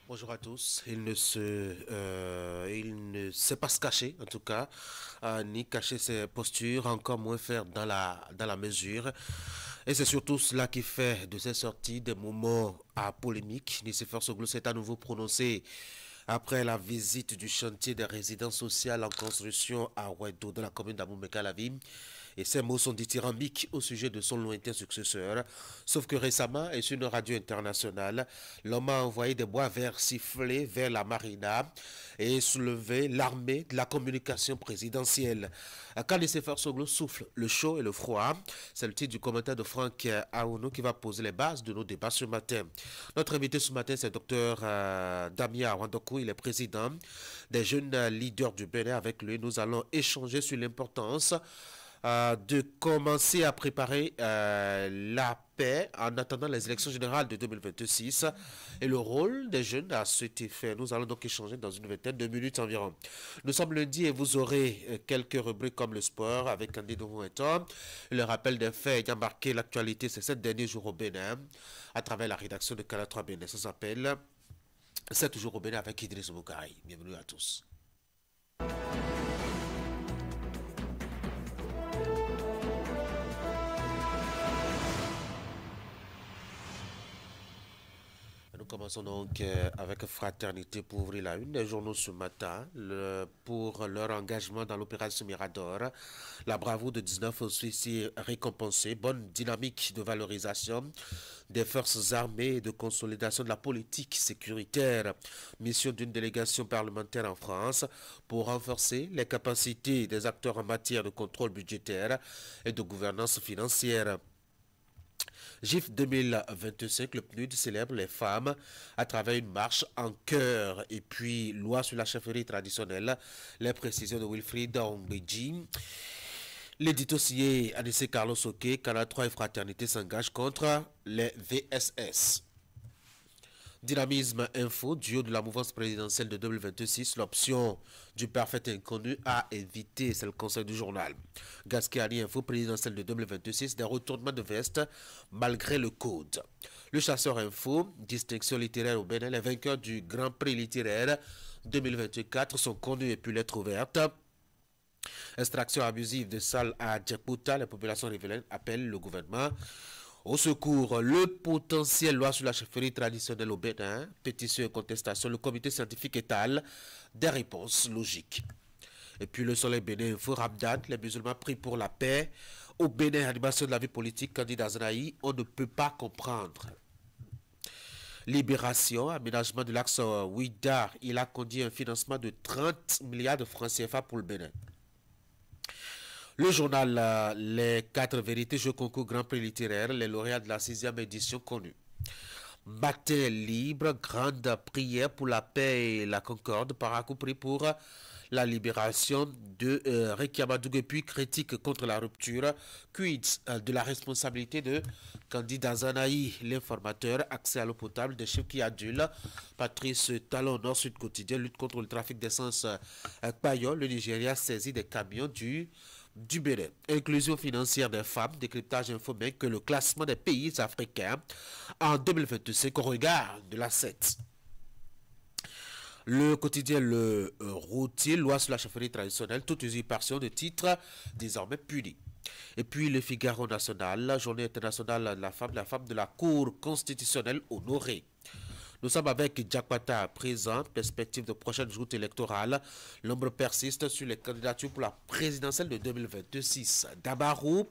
Bonjour à tous. Il ne sait pas se cacher, en tout cas, ni cacher ses postures, encore moins faire dans la mesure. Et c'est surtout cela qui fait de ces sorties des moments à polémique. Nicéphore Soglo s'est à nouveau prononcé après la visite du chantier des résidences sociales en construction à Ouedo, dans la commune d'Amoumeka-Lavim. Et ces mots sont dithyrambiques au sujet de son lointain successeur. Sauf que récemment, et sur une radio internationale, l'homme a envoyé des bois verts sifflés vers la marina et soulevé l'armée de la communication présidentielle. Quand les Sefer Soglo souffle le chaud et le froid, c'est le titre du commentaire de Franck Aounou qui va poser les bases de nos débats ce matin. Notre invité ce matin, c'est Dr Damia Wandokou, il est président des jeunes leaders du Bénin. Avec lui, nous allons échanger sur l'importance de commencer à préparer la paix en attendant les élections générales de 2026 et le rôle des jeunes à cet effet. Nous allons donc échanger dans une vingtaine de minutes environ. Nous sommes lundi et vous aurez quelques rubriques comme le sport avec Candy Moueton, le rappel des faits ayant marqué l'actualité ces 7 derniers jours au Bénin à travers la rédaction de Canal 3 Bénin. Ça s'appelle 7 jours au Bénin avec Idriss Moukari. Bienvenue à tous. Nous commençons donc avec Fraternité pour ouvrir la une des journaux ce matin pour leur engagement dans l'opération Mirador. La bravoure de 19 officiers récompensés, bonne dynamique de valorisation des forces armées et de consolidation de la politique sécuritaire. Mission d'une délégation parlementaire en France pour renforcer les capacités des acteurs en matière de contrôle budgétaire et de gouvernance financière. GIF 2025, le PNUD célèbre les femmes à travers une marche en chœur. Et puis, loi sur la chefferie traditionnelle, les précisions de Wilfried Ongbeji. L'édito signé Anissé Carlos Oke, Canal 3 et Fraternité s'engagent contre les VSS. Dynamisme Info, duo de la mouvance présidentielle de 2026, l'option du parfait inconnu a évité, c'est le conseil du journal. Gasquiani Info, présidentielle de 2026, des retournements de veste malgré le code. Le chasseur Info, distinction littéraire au Bénin, les vainqueurs du Grand Prix littéraire 2024 sont connus et puis lettres ouvertes. Extraction abusive de salles à Djekouta, les populations riveraines appellent le gouvernement au secours. Le potentiel loi sur la chefferie traditionnelle au Bénin, pétition et contestation, le comité scientifique étale des réponses logiques. Et puis le soleil Bénin Info, Rabdan, les musulmans prient pour la paix. Au Bénin, animation de la vie politique, candidat Zanaï, on ne peut pas comprendre. Libération, aménagement de l'axe Ouida, il a conduit un financement de 30 milliards de francs CFA pour le Bénin. Le journal Les 4 vérités, jeux concours Grand Prix littéraire, les lauréats de la 6e édition connus. Matin libre, grande prière pour la paix et la concorde, paracoups pour la libération de Rekiamadougou et puis critique contre la rupture, quid de la responsabilité de candidat Zanaï, l'informateur, accès à l'eau potable, des chiffres qui adulent, Patrice Talon, Nord Sud Quotidien, lutte contre le trafic d'essence Payon, le Nigeria saisit des camions du Bénin. Inclusion financière des femmes, décryptage informé que le classement des pays africains en 2025 au regard de la 7. Le quotidien Le Routier, loi sur la chefferie traditionnelle, toute usurpation de titres désormais punie. Et puis le Figaro national, la journée internationale de la femme de la Cour constitutionnelle honorée. Nous sommes avec Djakwata présent, perspective de prochaine joute électorale. L'ombre persiste sur les candidatures pour la présidentielle de 2026. Dabarou,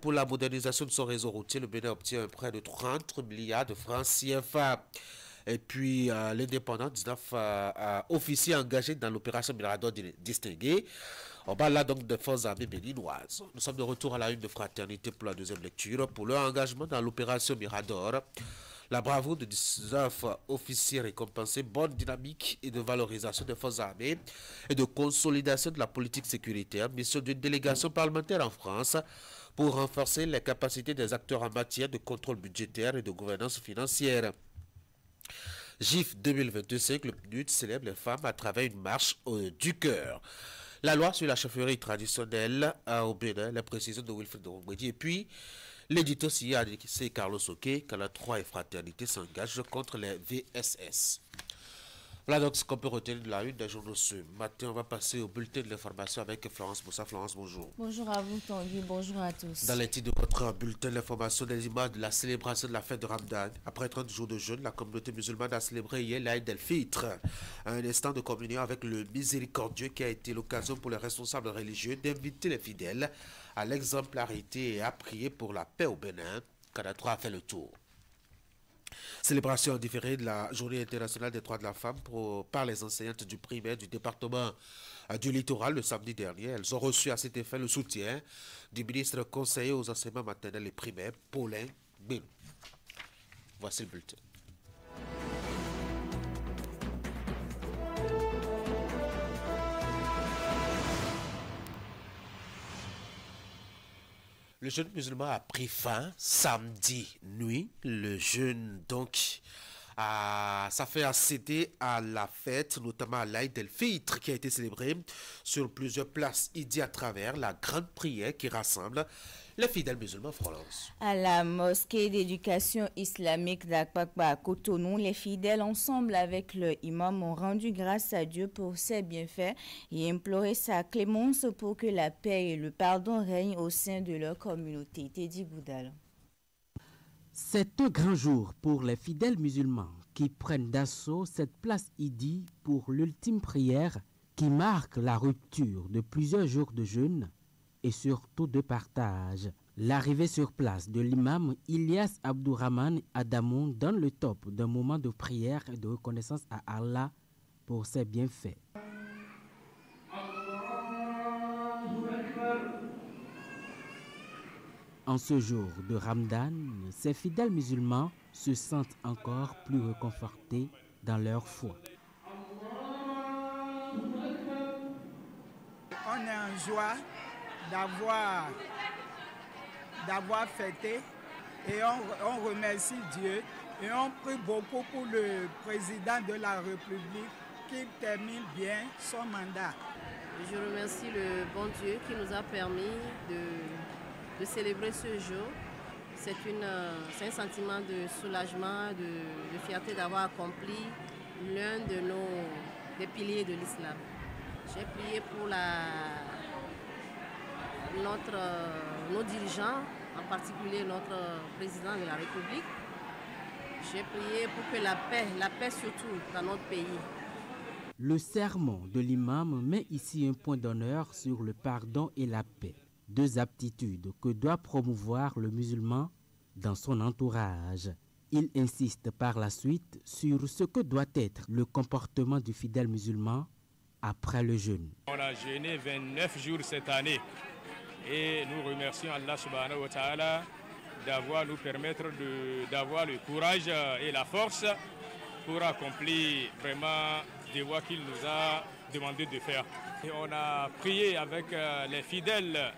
pour la modernisation de son réseau routier, le Bénin obtient un prêt de 30 milliards de francs CFA. Et puis l'indépendant, 19 officiers engagés dans l'opération Mirador distinguée. On parle là donc de forces armées béninoises. Nous sommes de retour à la une de Fraternité pour la deuxième lecture. Pour leur engagement dans l'opération Mirador, la bravoure de 19 officiers récompensés, bonne dynamique et de valorisation des forces armées et de consolidation de la politique sécuritaire, mission d'une délégation parlementaire en France pour renforcer les capacités des acteurs en matière de contrôle budgétaire et de gouvernance financière. GIF 2025, le PNUD célèbre les femmes à travers une marche du cœur. La loi sur la chefferie traditionnelle au Bénin, la précision de Wilfried Ongbeji, et puis L'éditeur SIA a dit que c'est Carlos Oke, Canal 3 et Fraternité s'engagent contre les VSS. Voilà donc ce qu'on peut retenir de la une des journaux ce matin. On va passer au bulletin de l'information avec Florence Moussa. Florence, bonjour. Bonjour à vous, Tanguy. Bonjour à tous. Dans les titres de votre bulletin de l'information, des images de la célébration de la fête de Ramadan. Après 30 jours de jeûne, la communauté musulmane a célébré hier l'Aïd el-Fitr, un instant de communion avec le miséricordieux qui a été l'occasion pour les responsables religieux d'inviter les fidèles à l'exemplarité et à prier pour la paix au Bénin. Canal 3 a fait le tour. Célébration différée de la Journée internationale des droits de la femme par les enseignantes du primaire du département du littoral le samedi dernier. Elles ont reçu à cet effet le soutien du ministre conseiller aux enseignements maternels et primaires, Paulin Belou. Voici le bulletin. Le jeûne musulman a pris fin samedi nuit. Le jeûne, donc, ça fait accéder à la fête, notamment à l'Aïd el-Fitr, qui a été célébrée sur plusieurs places ici à travers la grande prière qui rassemble les fidèles musulmans France. À la mosquée d'éducation islamique d'Akpakpa à Cotonou, les fidèles, ensemble avec le imam, ont rendu grâce à Dieu pour ses bienfaits et imploré sa clémence pour que la paix et le pardon règnent au sein de leur communauté. Teddy Goudal. C'est un grand jour pour les fidèles musulmans qui prennent d'assaut cette place Idi pour l'ultime prière qui marque la rupture de plusieurs jours de jeûne et surtout de partage. L'arrivée sur place de l'imam Ilyas Abdourahman Adamou donne le top d'un moment de prière et de reconnaissance à Allah pour ses bienfaits. En ce jour de Ramadan, ces fidèles musulmans se sentent encore plus réconfortés dans leur foi. On est en joie d'avoir fêté et on remercie Dieu et on prie beaucoup pour le président de la République qu'il termine bien son mandat. Je remercie le bon Dieu qui nous a permis de célébrer ce jour. C'est un sentiment de soulagement, de fierté d'avoir accompli l'un des piliers de l'islam. J'ai prié pour nos dirigeants, en particulier notre président de la République. J'ai prié pour que la paix surtout dans notre pays. Le sermon de l'imam met ici un point d'honneur sur le pardon et la paix, deux aptitudes que doit promouvoir le musulman dans son entourage. Il insiste par la suite sur ce que doit être le comportement du fidèle musulman après le jeûne. On a jeûné 29 jours cette année et nous remercions Allah subhanahu wa ta'ala nous permettre d'avoir le courage et la force pour accomplir vraiment des voies qu'il nous a demandé de faire. Et on a prié avec les fidèles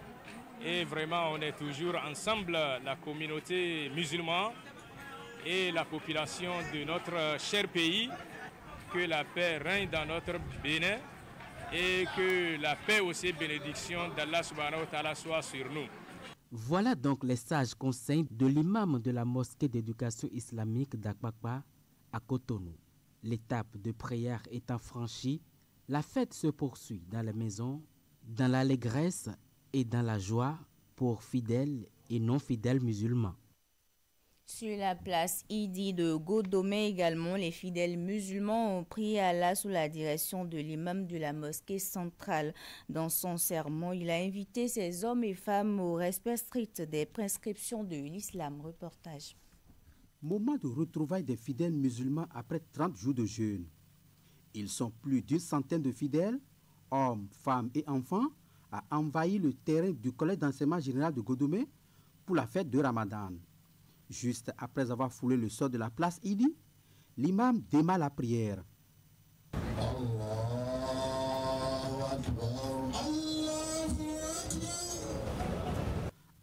et vraiment on est toujours ensemble, la communauté musulmane et la population de notre cher pays. Que la paix règne dans notre Bénin et que la paix aussi et bénédiction d'Allah subhanahu wa ta'ala soit sur nous. Voilà donc les sages conseils de l'imam de la mosquée d'éducation islamique d'Akpakpa à Cotonou. L'étape de prière étant franchie, la fête se poursuit dans les maisons, dans l'allégresse et dans la joie pour fidèles et non fidèles musulmans. Sur la place Idi de Godomé également, les fidèles musulmans ont prié Allah sous la direction de l'imam de la mosquée centrale. Dans son sermon, il a invité ces hommes et femmes au respect strict des prescriptions de l'islam. Reportage. Moment de retrouvailles des fidèles musulmans après 30 jours de jeûne. Ils sont plus d'une centaine de fidèles, hommes, femmes et enfants, à envahir le terrain du collège d'enseignement général de Godomé pour la fête de Ramadan. Juste après avoir foulé le sol de la place Idi, l'imam démarre la prière.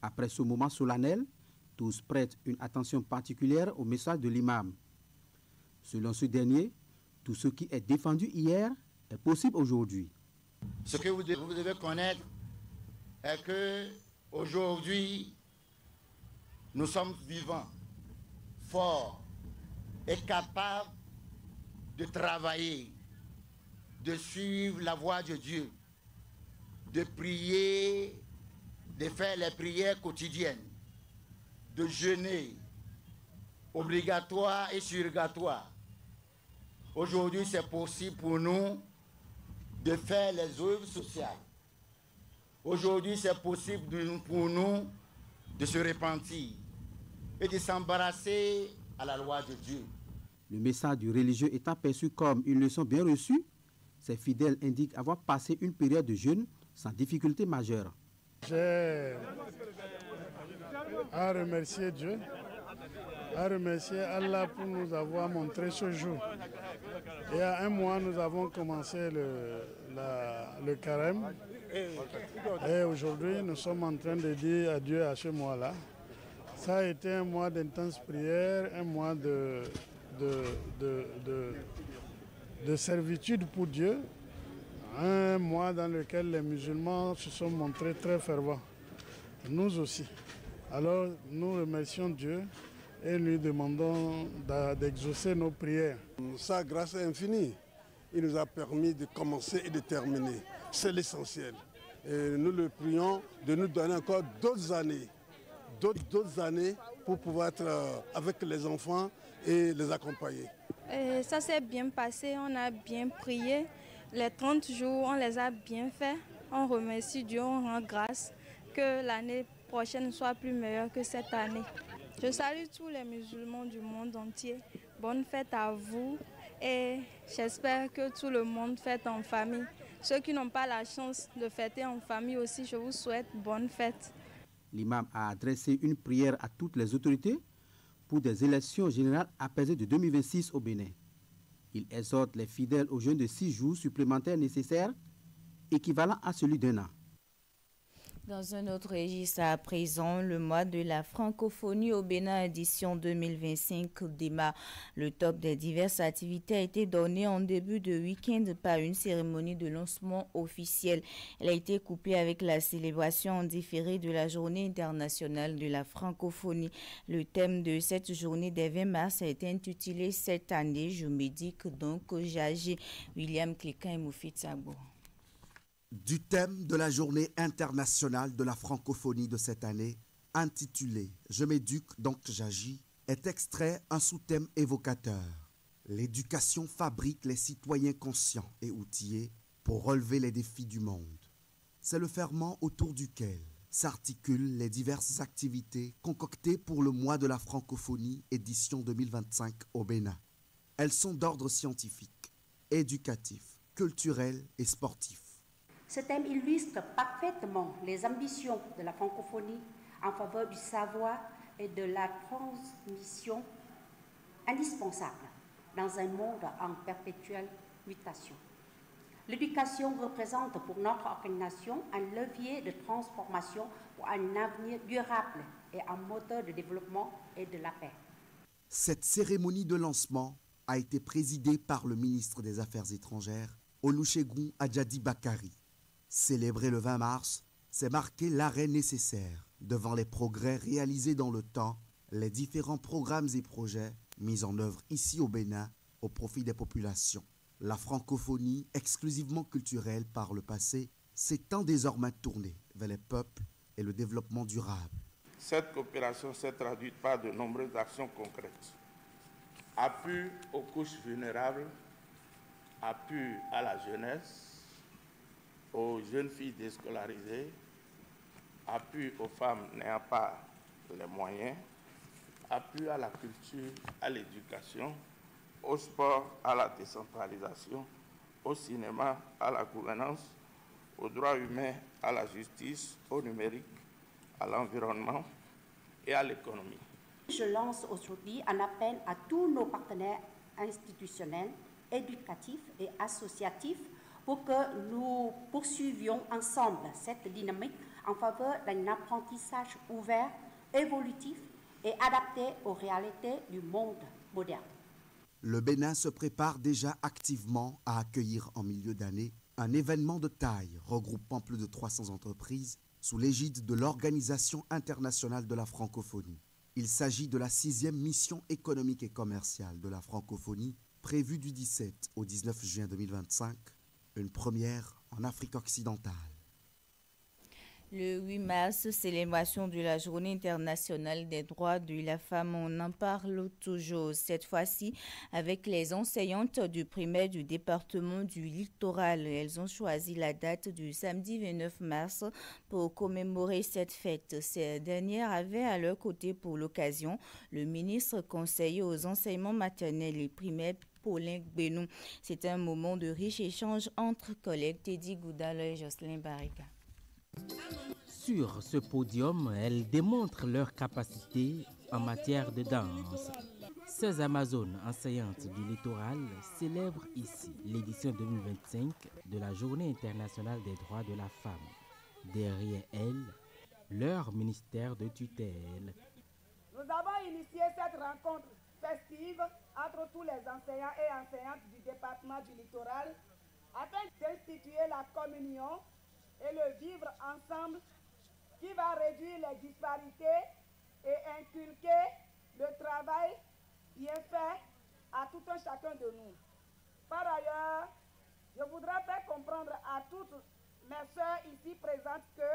Après ce moment solennel, tous prêtent une attention particulière au message de l'imam. Selon ce dernier, tout ce qui est défendu hier est possible aujourd'hui. Ce que vous devez connaître est que aujourd'hui, nous sommes vivants, forts et capables de travailler, de suivre la voie de Dieu, de prier, de faire les prières quotidiennes, de jeûner, obligatoire et surrogatoire. Aujourd'hui, c'est possible pour nous de faire les œuvres sociales. Aujourd'hui, c'est possible pour nous de se repentir et de s'embarrasser à la loi de Dieu. Le message du religieux étant perçu comme une leçon bien reçue, ces fidèles indiquent avoir passé une période de jeûne sans difficulté majeure. J'ai à remercier Dieu, à remercier Allah pour nous avoir montré ce jour. Il y a un mois, nous avons commencé le carême. Et aujourd'hui, nous sommes en train de dire adieu à ce mois-là. Ça a été un mois d'intense prière, un mois de servitude pour Dieu, un mois dans lequel les musulmans se sont montrés très fervents. Nous aussi. Alors nous remercions Dieu et lui demandons d'exaucer nos prières. Sa grâce est infinie. Il nous a permis de commencer et de terminer. C'est l'essentiel. Et nous le prions de nous donner encore d'autres années pour pouvoir être avec les enfants et les accompagner. Ça s'est bien passé, on a bien prié. Les 30 jours, on les a bien faits. On remercie Dieu, on rend grâce que l'année prochaine soit plus meilleure que cette année. Je salue tous les musulmans du monde entier. Bonne fête à vous et j'espère que tout le monde fête en famille. Ceux qui n'ont pas la chance de fêter en famille aussi, je vous souhaite bonne fête. L'imam a adressé une prière à toutes les autorités pour des élections générales apaisées de 2026 au Bénin. Il exhorte les fidèles au jeûne de 6 jours supplémentaires nécessaires, équivalent à celui d'1 an. Dans un autre registre à présent, le mois de la francophonie au Bénin édition 2025 démarre. Le top des diverses activités a été donné en début de week-end par une cérémonie de lancement officielle. Elle a été couplée avec la célébration en différé de la journée internationale de la francophonie. Le thème de cette journée des 20 mars a été intitulé cette année, je médite donc j'agis. William Cléquin et Moufid Sabo. Du thème de la journée internationale de la francophonie de cette année, intitulé « Je m'éduque donc j'agis », est extrait un sous-thème évocateur. L'éducation fabrique les citoyens conscients et outillés pour relever les défis du monde. C'est le ferment autour duquel s'articulent les diverses activités concoctées pour le mois de la francophonie édition 2025 au Bénin. Elles sont d'ordre scientifique, éducatif, culturel et sportif. Ce thème illustre parfaitement les ambitions de la francophonie en faveur du savoir et de la transmission indispensable dans un monde en perpétuelle mutation. L'éducation représente pour notre organisation un levier de transformation pour un avenir durable et un moteur de développement et de la paix. Cette cérémonie de lancement a été présidée par le ministre des Affaires étrangères, Olusegun Adjadi Bakari. Célébrer le 20 mars, c'est marquer l'arrêt nécessaire devant les progrès réalisés dans le temps, les différents programmes et projets mis en œuvre ici au Bénin au profit des populations. La francophonie, exclusivement culturelle par le passé, s'étend désormais tournée vers les peuples et le développement durable. Cette coopération s'est traduite par de nombreuses actions concrètes. Appui aux couches vulnérables, appui à la jeunesse, aux jeunes filles déscolarisées, appui aux femmes n'ayant pas les moyens, appui à la culture, à l'éducation, au sport, à la décentralisation, au cinéma, à la gouvernance, aux droits humains, à la justice, au numérique, à l'environnement et à l'économie. Je lance aujourd'hui un appel à tous nos partenaires institutionnels, éducatifs et associatifs pour que nous poursuivions ensemble cette dynamique en faveur d'un apprentissage ouvert, évolutif et adapté aux réalités du monde moderne. Le Bénin se prépare déjà activement à accueillir en milieu d'année un événement de taille regroupant plus de 300 entreprises sous l'égide de l'Organisation internationale de la francophonie. Il s'agit de la 6e mission économique et commerciale de la francophonie, prévue du 17 au 19 juin 2025, une première en Afrique occidentale. Le 8 mars, célébration de la Journée internationale des droits de la femme. On en parle toujours, cette fois-ci avec les enseignantes du primaire du département du Littoral. Elles ont choisi la date du samedi 29 mars pour commémorer cette fête. Ces dernières avaient à leur côté pour l'occasion le ministre conseiller aux enseignements maternels et primaires, Paulin Gbénou. C'est un moment de riche échange entre collègues. Teddy Goudal et Jocelyn Barriga. Sur ce podium, elles démontrent leur capacité en matière de danse. Ces Amazones enseignantes du littoral célèbrent ici l'édition 2025 de la Journée internationale des droits de la femme. Derrière elles, leur ministère de tutelle. Nous avons initié cette rencontre festive entre tous les enseignants et enseignantes du département du littoral afin d'instituer la communion et le vivre ensemble qui va réduire les disparités et inculquer le travail bien fait à tout un chacun de nous. Par ailleurs, je voudrais faire comprendre à toutes mes sœurs ici présentes que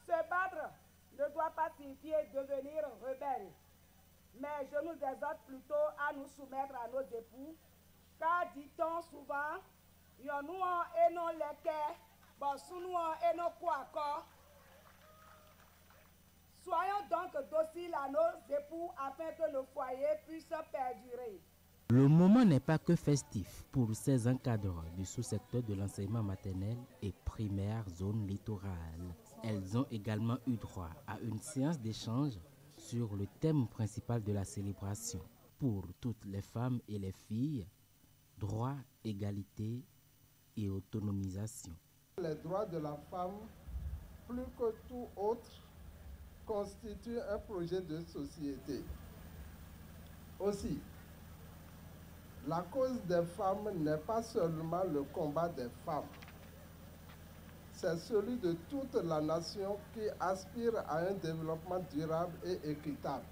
se battre ne doit pas signifier devenir rebelle, mais je nous exhorte plutôt à nous soumettre à nos époux, car dit-on souvent, nous et non les quais. Bon, sous nous et nos quoi. Soyons donc dociles à nos époux afin que nos foyers puissent perdurer. Le moment n'est pas que festif pour ces encadreurs du sous-secteur de l'enseignement maternel et primaire zone littorale. Elles ont également eu droit à une séance d'échange sur le thème principal de la célébration. Pour toutes les femmes et les filles, droit, égalité et autonomisation. Les droits de la femme, plus que tout autre, constituent un projet de société. Aussi, la cause des femmes n'est pas seulement le combat des femmes, c'est celui de toute la nation qui aspire à un développement durable et équitable.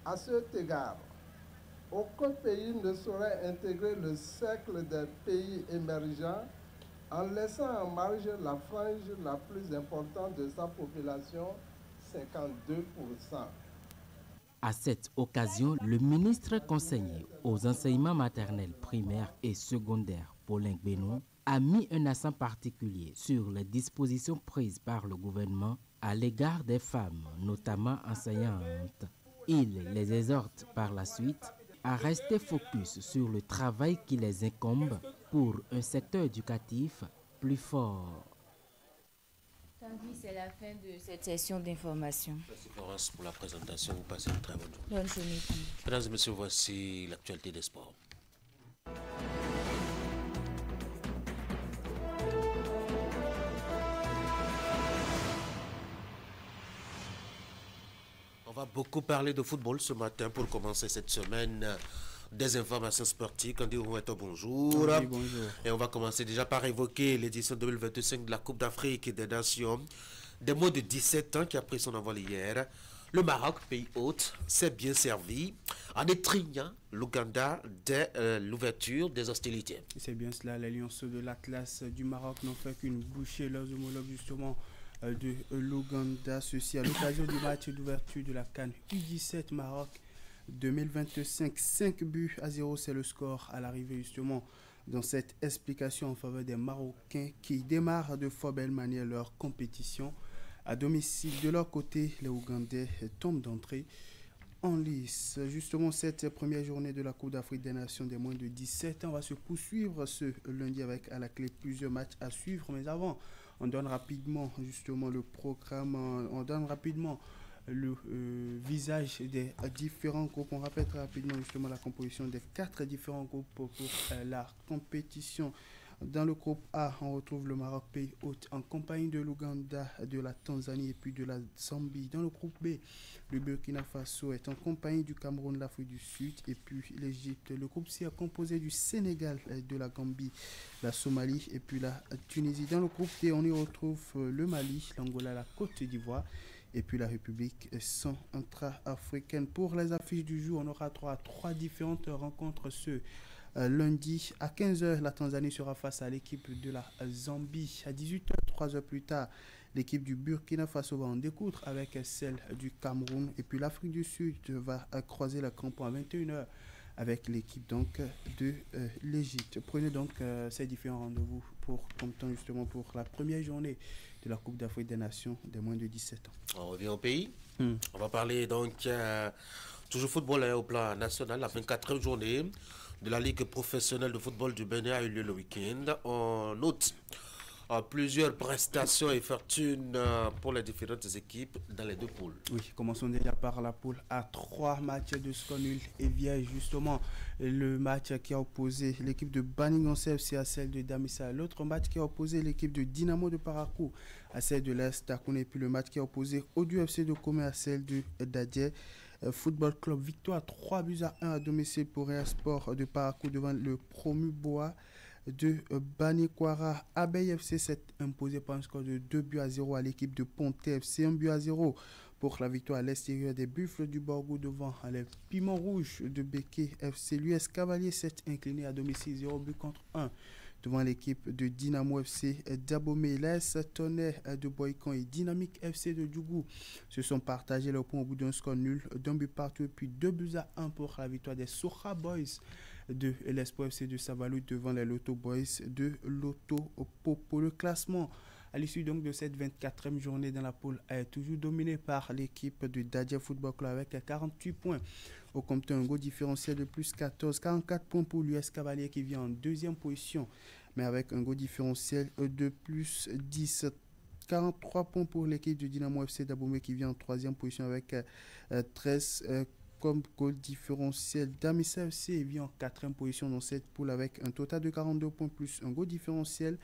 À cet égard, aucun pays ne saurait intégrer le cercle des pays émergents en laissant en marge la frange la plus importante de sa population, 52%. À cette occasion, le ministre conseiller aux enseignements maternels, primaires et secondaires, Paulin Gbénou, a mis un accent particulier sur les dispositions prises par le gouvernement à l'égard des femmes, notamment enseignantes. Il les exhorte par la suite à rester focus sur le travail qui les incombe pour un secteur éducatif plus fort. Tanguy, c'est la fin de cette session d'information. Merci Florence pour la présentation. Vous passez une très bonne journée. Bonne journée. Mesdames et messieurs, voici l'actualité des sports. On va beaucoup parler de football ce matin pour commencer cette semaine. Des informations sportives. Candy Roueto, bonjour. Oui, bonjour. Et on va commencer déjà par évoquer l'édition 2025 de la Coupe d'Afrique des Nations. Des mots de 17 ans qui a pris son envol hier. Le Maroc, pays hôte, s'est bien servi en étreignant l'Ouganda dès l'ouverture des hostilités. C'est bien cela, les lionceaux de l'Atlas du Maroc n'ont fait qu'une bouchée leurs homologues justement de l'Ouganda. Ceci à l'occasion du match d'ouverture de la CAN U17 Maroc 2025, 5-0, c'est le score à l'arrivée justement dans cette explication en faveur des Marocains qui démarrent de fort belle manière leur compétition à domicile. De leur côté, les Ougandais tombent d'entrée en lice. Justement, cette première journée de la Coupe d'Afrique des Nations des moins de 17 ans va se poursuivre ce lundi avec à la clé plusieurs matchs à suivre. Mais avant, on donne rapidement justement le programme, on donne rapidement le visage des différents groupes. On rappelle très rapidement justement la composition des 4 différents groupes pour la compétition. Dans le groupe A, on retrouve le Maroc, pays hôte, en compagnie de l'Ouganda, de la Tanzanie et puis de la Zambie. Dans le groupe B, le Burkina Faso est en compagnie du Cameroun, l'Afrique du Sud et puis l'Égypte. Le groupe C est composé du Sénégal, de la Gambie, la Somalie et puis la Tunisie. Dans le groupe D, on y retrouve le Mali, l'Angola, la Côte d'Ivoire et puis la République centrafricaine. Pour les affiches du jour, on aura trois différentes rencontres lundi à 15h. La Tanzanie sera face à l'équipe de la Zambie. À 18h, 3 heures plus tard, l'équipe du Burkina Faso va en découdre avec celle du Cameroun. Et puis l'Afrique du Sud va croiser le crampon à 21h avec l'équipe donc de l'Égypte. Prenez donc ces différents rendez-vous pour la première journée de la Coupe d'Afrique des Nations des moins de 17 ans. On revient au pays. On va parler donc toujours football au plan national. La 24e journée de la Ligue professionnelle de football du Bénin a eu lieu le week-end. On note plusieurs prestations et fortunes pour les différentes équipes dans les deux poules. Oui, commençons déjà par la poule A. 3 matchs de score nul et vierge. Justement, le match qui a opposé l'équipe de Baningonse FC à celle de Damissa. L'autre match qui a opposé l'équipe de Dynamo de Parakou à celle de l'Est Takoun. Et puis le match qui a opposé Odu FC de Komé à celle de Dadje Football Club. Victoire 3-1 à domicile pour Real Sport de Parakou devant le promu Boa de Banikwara. Abeille FC s'est imposé par un score de 2-0 à l'équipe de Ponte FC, 1-0 pour la victoire à l'extérieur des Buffles du Borgou devant les Piments Rouges de Béké FC. L'US Cavalier s'est incliné à domicile 0-1 devant l'équipe de Dynamo FC d'Abomey. L'AS Tonnerre de Boycon et Dynamique FC de Djougou se sont partagés le point au bout d'un score nul, d'un but partout et puis 2-1 pour la victoire des Socha Boys de l'Espoir FC de Savalou devant les Lotto Boys de Lotto Popo. Le classement à l'issue donc de cette 24e journée dans la poule est toujours dominé par l'équipe de Dadje Football Club avec 48 points. Au compteur un goal différentiel de plus 14, 44 points pour l'US Cavalier qui vient en deuxième position, mais avec un goal différentiel de plus 10. 43 points pour l'équipe de Dynamo FC d'Abomey qui vient en troisième position avec 13 comme goal différentiel. Damissa FC vient en quatrième position dans cette poule avec un total de 42 points plus un goal différentiel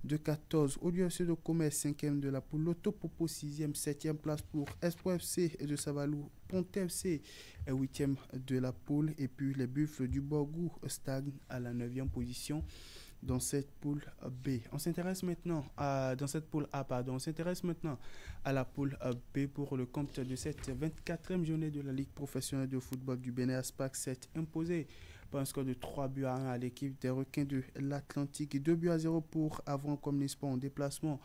de 14. Odu FC de Commerce, 5e de la poule. Lotto Popo, 6e, 7e place pour Espoir FC de Savalou. Ponte FC est 8e de la poule. Et puis les Buffles du Borgou stagnent à la 9e position dans cette poule B. On s'intéresse maintenant à la poule B pour le compte de cette 24e journée de la Ligue professionnelle de football du Bénin. Aspac s'est imposé par un score de 3-1 à l'équipe des Requins de l'Atlantique et 2-0 pour Avron Communisport en déplacement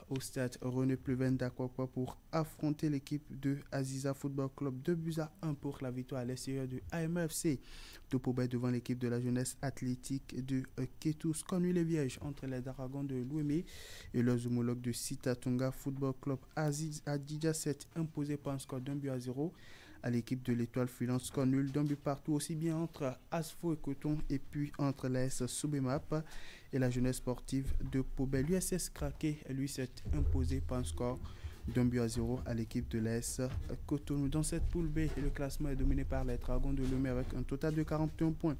au stade René Pleven d'Akwakwa pour affronter l'équipe de Aziza Football Club. 2-1 pour la victoire à l'extérieur de AMFC Topobé devant l'équipe de la jeunesse athlétique de Ketou. Connu les Vierges entre les Dragons de Louémé et leurs homologues de Sitatunga Football Club. Adidja s'est imposé par un score d'1-0 à l'équipe de l'Étoile Freelance. Score nul d'un but partout aussi bien entre Asfo et Coton et puis entre l'AS Soubemap et la jeunesse sportive de Pobé. L'USS Kraké lui s'est imposé par un score d'1-0 à l'équipe de l'AS Cotonou. Dans cette poule B, le classement est dominé par les Dragons de Lomé avec un total de 41 points.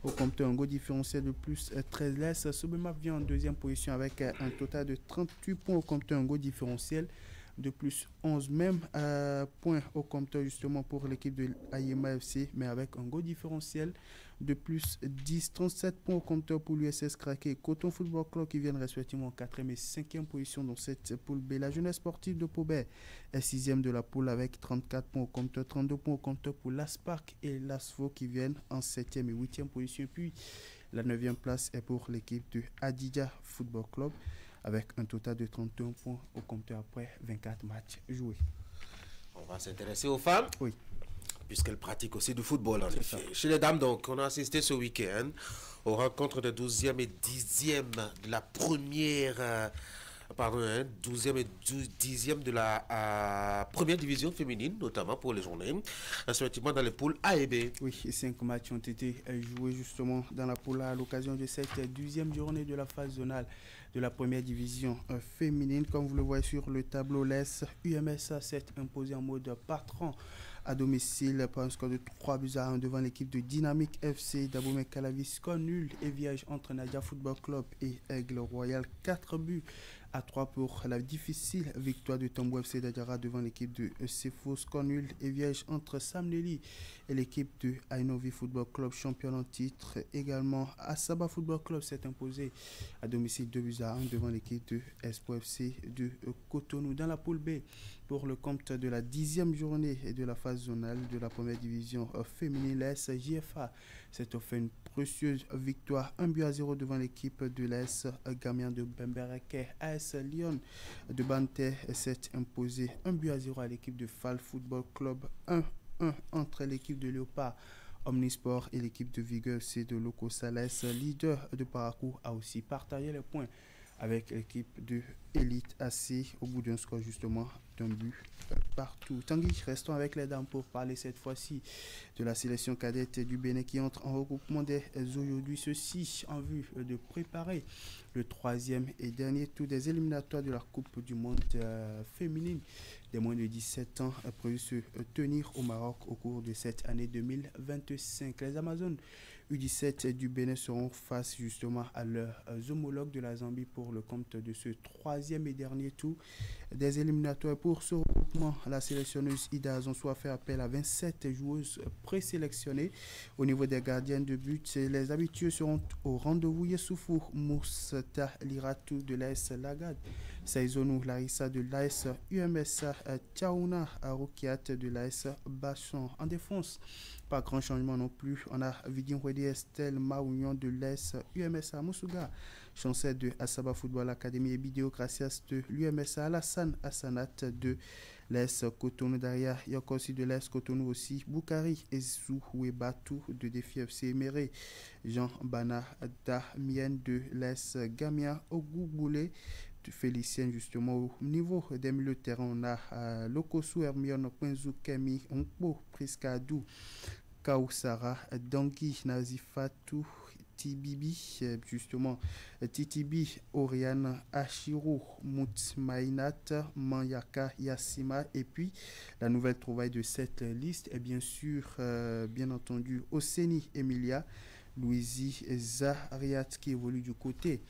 Au compteur, un goal différentiel de plus 13. L'AS Soubemap vient en deuxième position avec un total de 38 points. Au compteur, un goal différentiel de plus 11, même points au compteur justement pour l'équipe de Ayema FC, mais avec un goal différentiel de plus 10, 37 points au compteur pour l'USS Kraké et Coton Football Club qui viennent respectivement en 4e et 5e position dans cette poule B. La jeunesse sportive de Pobé est 6e de la poule avec 34 points au compteur, 32 points au compteur pour l'Asparc et l'Asfo qui viennent en 7e et 8e position. Et puis la 9e place est pour l'équipe de Adidja Football Club avec un total de 31 points au compteur après 24 matchs joués. On va s'intéresser aux femmes. Oui. Puisqu'elles pratiquent aussi du football, en effet. Chez les dames, donc, on a assisté ce week-end aux rencontres de 12e et 10e de la première... 12e et 10e de la première division féminine, notamment pour les journées, respectivement dans les poules A et B. Oui, 5 matchs ont été joués justement dans la poule A à l'occasion de cette 12e journée de la phase zonale de la première division féminine. Comme vous le voyez sur le tableau, l'AS UMSA s'est imposé en mode patron à domicile par un score de 3-1 devant l'équipe de Dynamique FC d'Abomey Calavi. Score nul et vierge entre Nadia Football Club et Aigle Royal. 4 buts 2-3 pour la difficile victoire de Tambou FC d'Adjara devant l'équipe de Cefos. Score nul et vierge entre Samneli et l'équipe de Ainovi Football Club, champion en titre. Également, Asaba Football Club s'est imposé à domicile 2-1 devant l'équipe de Espoir FC de Cotonou. Dans la poule B, pour le compte de la 10e journée de la phase zonale de la première division féminine, l'AS JFA s'est offert une précieuse victoire 1-0 devant l'équipe de l'AS Gamien de Bembereke. AS Lyon de Banté s'est imposé 1-0 à l'équipe de Fall Football Club. 1-1 entre l'équipe de Léopard Omnisport et l'équipe de Vigueur C de Loco Sales. Leader de Parakou a aussi partagé les points avec l'équipe de Elite AC au bout d'un score justement d'un but partout. Tanguy, restons avec les dames pour parler cette fois-ci de la sélection cadette du Bénin qui entre en regroupement dès aujourd'hui. Ceci en vue de préparer le 3e et dernier tour des éliminatoires de la Coupe du Monde féminine des moins de 17 ans prévu se tenir au Maroc au cours de cette année 2025. Les Amazones U17 du Bénin seront face justement à leurs homologues de la Zambie pour le compte de ce 3e et dernier tour des éliminatoires. Pour ce regroupement, la sélectionneuse Ida Azonso a fait appel à 27 joueuses présélectionnées. Au niveau des gardiennes de but, les habitués seront au rendez-vous. Yessoufou Moussa Liratou de l'AS Lagad, Saizonou Larissa de l'AS UMSA, Tchaouna Aroukiat de l'AS Bachon. En défense, pas grand changement non plus. On a Vidin Wedi Estelle Maounion de l'AS UMSA, Moussouga Chancet de Asaba Football Academy et Bidéo Gracias de l'UMSA, Alassane Assanat de l'AS Cotonou. Derrière, il y a encore aussi de l'AS Cotonou aussi, Boukari Ezou Ouebatou de Défi FC Méré, Jean Bana Damien de l'AS Gamia, Ogouboulé Félicien justement. Au niveau des milieux de terrain, on a Lokosu Hermione Quenzu Kemi Onkpo Priskadou Kaoussara Dangui Nazifatou Tibibi justement Titibi Oriane Ashiro Moutmainat Manyaka Yassima. Et puis la nouvelle trouvaille de cette liste est bien sûr bien entendu Oseni Emilia Louisi Zahariat qui évolue du côté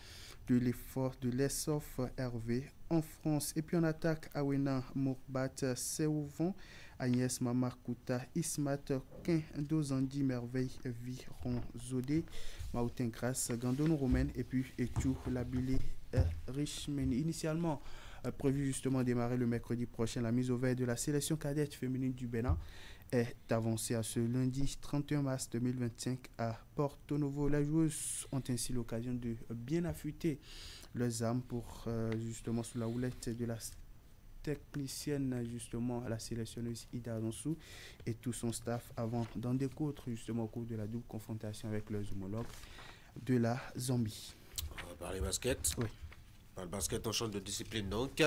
de l'effort de l'ESOF Hervé en France. Et puis en attaque, Awena Mourbat Seouvon, Agnès Mamarkouta Ismat Quin Dozandi Merveille Viron Zodé, Maoutin Grasse Gandono Romaine et puis Etou Labili Richmeni. Initialement prévu justement démarrer le mercredi prochain, la mise au vert de la sélection cadette féminine du Bénin est avancée à ce lundi 31 mars 2025 à Porto Novo. Les joueuses ont ainsi l'occasion de bien affûter leurs armes pour justement sous la houlette de la technicienne justement la sélectionneuse Ida Azonsou et tout son staff avant d'en découdre justement au cours de la double confrontation avec leurs homologues de la Zambie. On va parler basket. Oui. Par le basket, on change de discipline donc.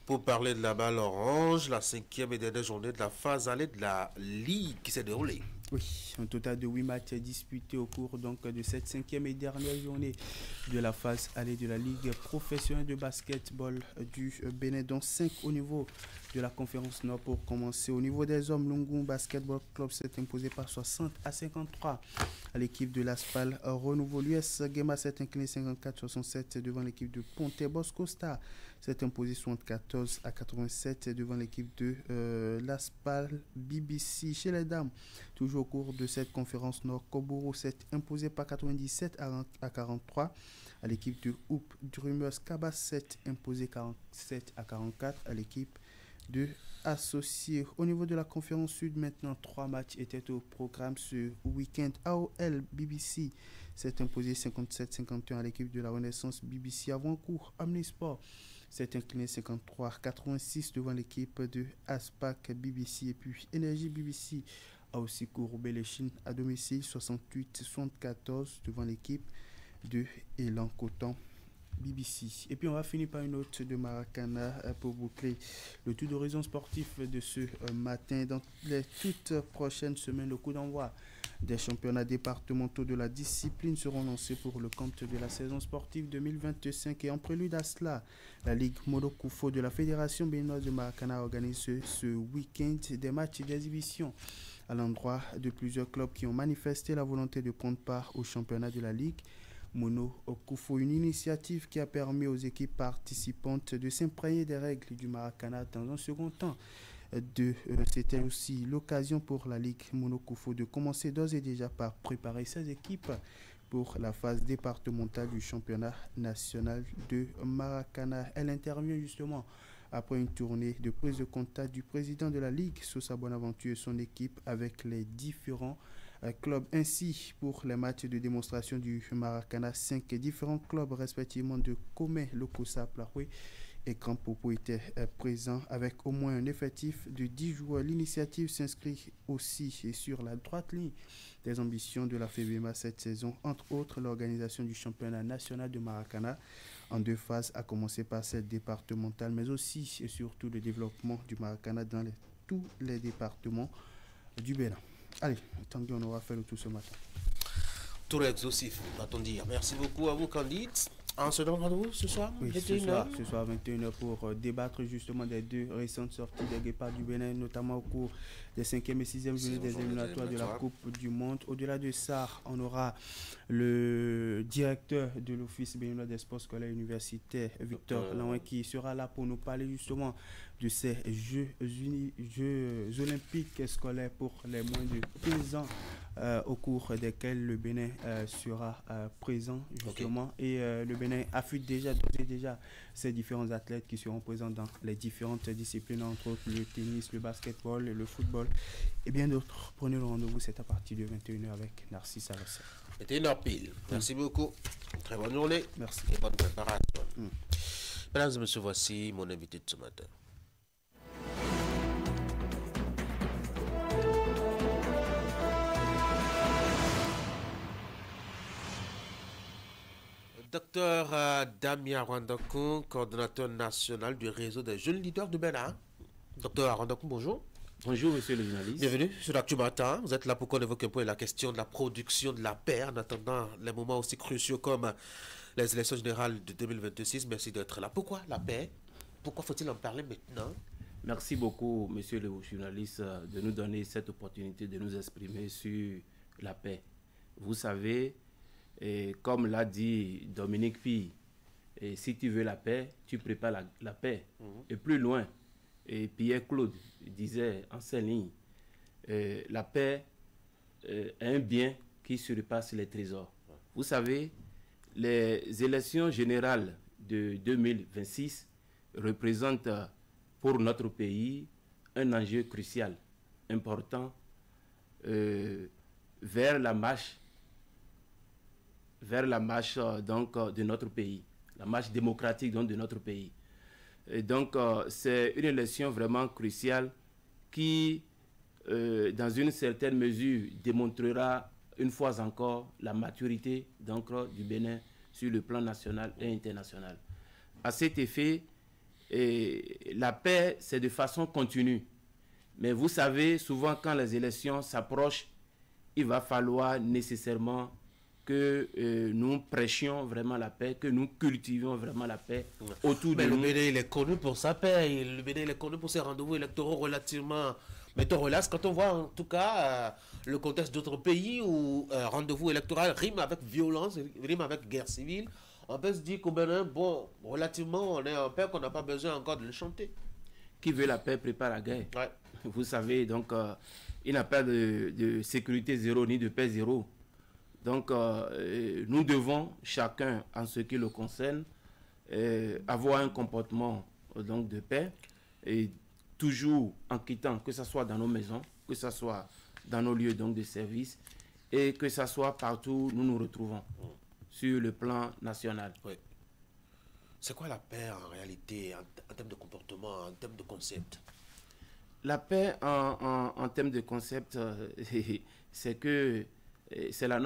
Pour parler de la balle orange, la 5e et dernière journée de la phase allée de la Ligue qui s'est déroulée. Oui, un total de 8 matchs disputés au cours donc de cette 5e et dernière journée de la phase allée de la Ligue professionnelle de basketball du Bénin, dont 5 au niveau de la conférence Nord. Pour commencer, au niveau des hommes, Lungu Basketball Club s'est imposé par 60-53 à l'équipe de l'Aspal Renouveau. L'US Gema s'est incliné 54-67 devant l'équipe de Ponte. Bosco Star s'est imposé 74-87 devant l'équipe de l'Aspal BBC. Chez les dames, toujours au cours de cette conférence Nord, Koboro s'est imposé par 97-43 à l'équipe de Hoop Drummers. Kabas s'est imposé 47-44 à l'équipe de Associés. Au niveau de la conférence Sud, maintenant 3 matchs étaient au programme ce week-end. AOL BBC s'est imposé 57-51 à l'équipe de la Renaissance BBC. Avant-cours, Omnisport s'est incliné 53-86 devant l'équipe de Aspac BBC. Et puis Énergie BBC a aussi courbé les Chines à domicile 68-74 devant l'équipe de Elan Coton BBC. Et puis on va finir par une note de Maracana pour boucler le tour d'horizon sportif de ce matin. Dans les toutes prochaines semaines, le coup d'envoi des championnats départementaux de la discipline seront lancés pour le compte de la saison sportive 2025. Et en prélude à cela, la Ligue Modokoufo de la Fédération béninoise de Maracana organise ce week-end des matchs d'exhibition à l'endroit de plusieurs clubs qui ont manifesté la volonté de prendre part au championnat de la Ligue Monokufo, une initiative qui a permis aux équipes participantes de s'imprégner des règles du Maracana dans un second temps. C'était aussi l'occasion pour la Ligue Monokufo de commencer d'ores et déjà par préparer ses équipes pour la phase départementale du championnat national de Maracana. Elle intervient justement après une tournée de prise de contact du président de la Ligue, Sosa Bonaventure, et son équipe avec les différents clubs. Ainsi, pour les matchs de démonstration du Maracana, 5 différents clubs respectivement de Comé, Lokosa, Plahoué et Grand Popo étaient présents avec au moins un effectif de 10 joueurs. L'initiative s'inscrit aussi sur la droite ligne des ambitions de la FEBEMA cette saison, entre autres l'organisation du championnat national de Maracana en 2 phases, à commencer par cette départementale, mais aussi et surtout le développement du Maracana dans tous les départements du Bénin. Allez, Tanguy, on aura fait le tout ce matin. Tout exhaustif, va-t-on dire. Merci beaucoup à vous, Candide. On se donne rendez-vous ce soir, oui, ce soir 21h pour débattre justement des 2 récentes sorties des Guépards du Bénin, notamment au cours des 5e et 6e journées des éliminatoires de la Coupe du Monde. Au-delà de ça, on aura le directeur de l'Office béninois des sports scolaires universitaires, Victor Laouin, qui sera là pour nous parler justement de ces Jeux olympiques scolaires pour les moins de 15 ans. Au cours desquels le Bénin sera présent justement, et le Bénin affûte déjà ces différents athlètes qui seront présents dans les différentes disciplines, entre autres le tennis, le basketball, le football et bien d'autres. Prenez le rendez-vous, c'est à partir de 21h avec Narcisse Arosset. 21h pile. Merci beaucoup. Très bonne journée. Merci. Et bonne préparation. Mesdames et messieurs, voici mon invité de ce matin. Docteur Damien Arandakoun, coordonnateur national du réseau des jeunes leaders de Bénin. Docteur Arandakoun, bonjour. Bonjour, monsieur le journaliste. Bienvenue sur l'Actu Matin. Vous êtes là pour qu'on évoque un peu la question de la production de la paix en attendant les moments aussi cruciaux comme les élections générales de 2026. Merci d'être là. Pourquoi la paix? Pourquoi faut-il en parler maintenant? Merci beaucoup, monsieur le journaliste, de nous donner cette opportunité de nous exprimer sur la paix. Vous savez, et comme l'a dit Dominique Pi, et si tu veux la paix, tu prépares la paix. Et plus loin, et Pierre-Claude disait en ces lignes, la paix est un bien qui surpasse les trésors. Vous savez, les élections générales de 2026 représentent pour notre pays un enjeu crucial, important, vers la marche donc, de notre pays, la marche démocratique donc, de notre pays. Et donc, c'est une élection vraiment cruciale qui, dans une certaine mesure, démontrera une fois encore la maturité donc, du Bénin sur le plan national et international. À cet effet, la paix, c'est de façon continue. Mais vous savez, souvent quand les élections s'approchent, il va falloir nécessairement que nous prêchions vraiment la paix, que nous cultivions vraiment la paix autour de nous. Le Bénin, il est connu pour sa paix. Le Bénin, il est connu pour ses rendez-vous électoraux relativement, mettons, relax. Quand on voit en tout cas le contexte d'autres pays où rendez-vous électoral rime avec violence, rime avec guerre civile, on peut se dire qu'au Bénin, bon, relativement, on est en paix, qu'on n'a pas besoin encore de le chanter. Qui veut la paix prépare la guerre. Ouais. Vous savez, donc, il n'y a pas de sécurité zéro ni de paix zéro. Donc, nous devons, chacun en ce qui le concerne, avoir un comportement donc, de paix, et toujours en quittant, que ce soit dans nos maisons, que ce soit dans nos lieux donc, de service, et que ce soit partout où nous nous retrouvons, sur le plan national. Oui. C'est quoi la paix en réalité, en termes de comportement, en termes de concept? La paix en termes de concept, c'est que c'est la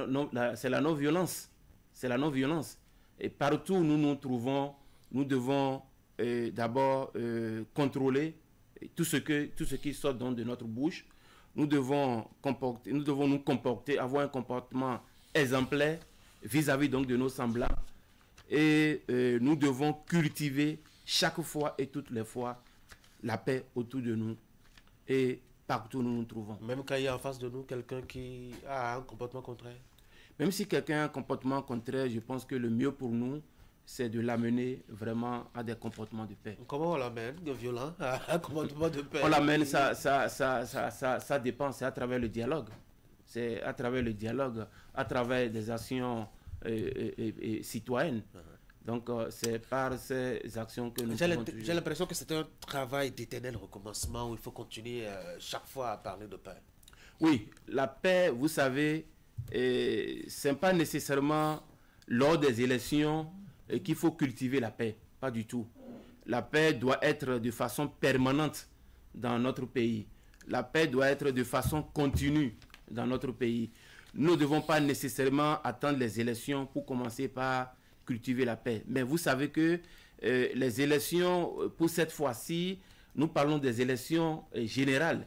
non-violence. C'est la non-violence. Et partout où nous nous trouvons, nous devons d'abord contrôler tout ce qui sort donc de notre bouche. Nous devons nous comporter, avoir un comportement exemplaire vis-à-vis donc de nos semblables. Et nous devons cultiver chaque fois et toutes les fois la paix autour de nous et partout où nous nous trouvons. Même quand il y a en face de nous quelqu'un qui a un comportement contraire? Même si quelqu'un a un comportement contraire, je pense que le mieux pour nous, c'est de l'amener vraiment à des comportements de paix. Comment on l'amène de violent à un comportement de paix? On l'amène, ça dépend, c'est à travers le dialogue. C'est à travers le dialogue, à travers des actions citoyennes. Donc, c'est par ces actions que nous pouvons toujours... J'ai l'impression que c'est un travail d'éternel recommencement où il faut continuer chaque fois à parler de paix. Oui, la paix, vous savez, ce n'est pas nécessairement lors des élections qu'il faut cultiver la paix. Pas du tout. La paix doit être de façon permanente dans notre pays. La paix doit être de façon continue dans notre pays. Nous ne devons pas nécessairement attendre les élections pour commencer par cultiver la paix. Mais vous savez que les élections, pour cette fois-ci, nous parlons des élections générales.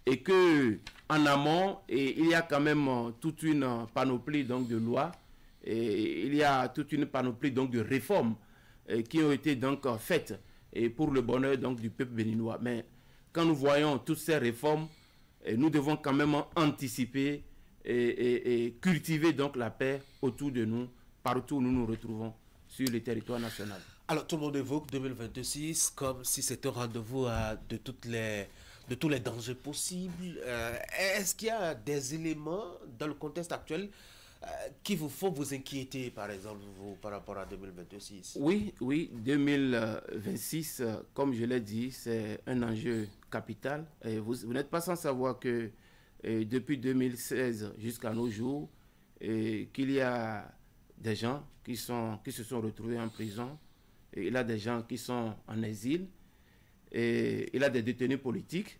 Et qu'en amont, il y a quand même toute une panoplie donc, de lois, et il y a toute une panoplie donc, de réformes qui ont été donc, faites pour le bonheur donc, du peuple béninois. Mais quand nous voyons toutes ces réformes, nous devons quand même anticiper et cultiver donc, la paix autour de nous, partout où nous nous retrouvons sur le territoire national. Alors tout le monde évoque 2026 comme si c'était un rendez-vous de tous les dangers possibles. Est-ce qu'il y a des éléments dans le contexte actuel qui vous font vous inquiéter, par exemple, vous, par rapport à 2026? Oui, 2026, comme je l'ai dit, c'est un enjeu capital. Et vous n'êtes pas sans savoir que depuis 2016 jusqu'à nos jours, qu'il y a des gens qui se sont retrouvés en prison, et il y a des gens qui sont en exil, et il y a des détenus politiques.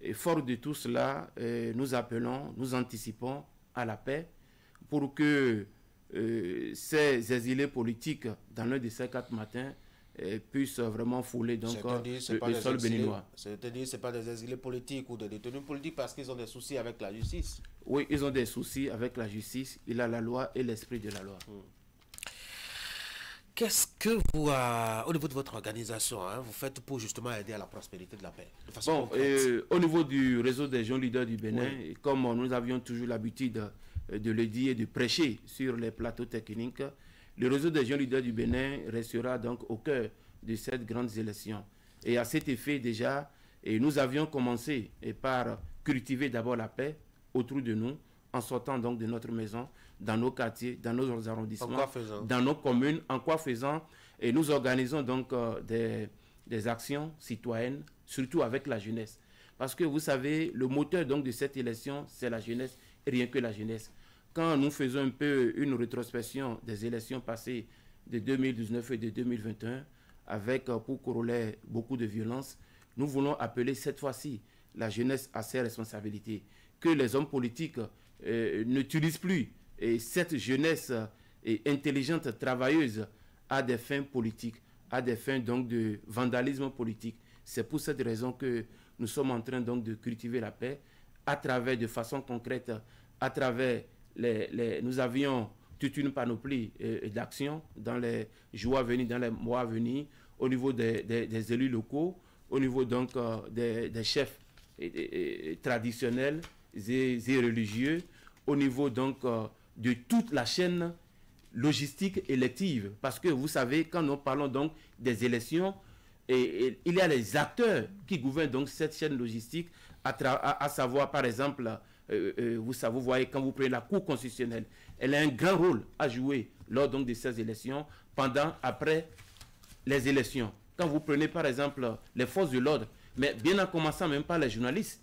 Et fort de tout cela, nous appelons, nous anticipons à la paix pour que ces exilés politiques, dans l'un de ces 4 matins, puissent vraiment fouler donc, le sol béninois. C'est-à-dire, ce n'est pas des exilés politiques ou des détenus politiques parce qu'ils ont des soucis avec la justice. Oui, ils ont des soucis avec la justice. Il a la loi et l'esprit de la loi. Qu'est-ce que vous, au niveau de votre organisation, vous faites pour justement aider à la prospérité de la paix de façon concrète? Au niveau du réseau des jeunes leaders du Bénin, oui, comme nous avions toujours l'habitude de le dire et de prêcher sur les plateaux techniques, le réseau des jeunes leaders du Bénin restera donc au cœur de cette grande élection. Et à cet effet déjà, nous avions commencé par cultiver d'abord la paix autour de nous, en sortant donc de notre maison, dans nos quartiers, dans nos arrondissements, dans nos communes, en quoi faisant. Et nous organisons donc des actions citoyennes, surtout avec la jeunesse. Parce que vous savez, le moteur donc de cette élection, c'est la jeunesse, et rien que la jeunesse. Quand nous faisons un peu une rétrospection des élections passées de 2019 et de 2021, avec pour corollaire beaucoup de violence, nous voulons appeler cette fois-ci la jeunesse à ses responsabilités. Que les hommes politiques n'utilisent plus cette jeunesse intelligente, travailleuse, à des fins politiques, à des fins donc de vandalisme politique. C'est pour cette raison que nous sommes en train donc de cultiver la paix à travers, de façon concrète, à travers nous avions toute une panoplie d'actions dans les jours à venir, dans les mois à venir, au niveau des élus locaux, au niveau donc des chefs traditionnels et religieux, au niveau donc de toute la chaîne logistique élective. Parce que vous savez, quand nous parlons donc des élections, il y a les acteurs qui gouvernent donc cette chaîne logistique, à savoir par exemple, vous voyez, quand vous prenez la Cour constitutionnelle, elle a un grand rôle à jouer lors donc de ces élections, pendant, après les élections. Quand vous prenez par exemple les forces de l'ordre, mais bien en commençant même par les journalistes,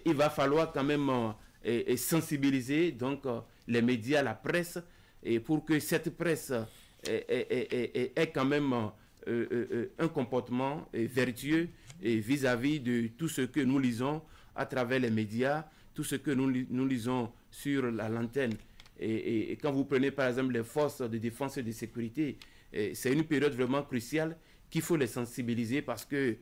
il va falloir quand même sensibiliser donc les médias, la presse, et pour que cette presse ait quand même un comportement vertueux vis-à-vis de tout ce que nous lisons à travers les médias, tout ce que nous lisons sur la lanterne. Et quand vous prenez par exemple les forces de défense et de sécurité, c'est une période vraiment cruciale qu'il faut les sensibiliser parce que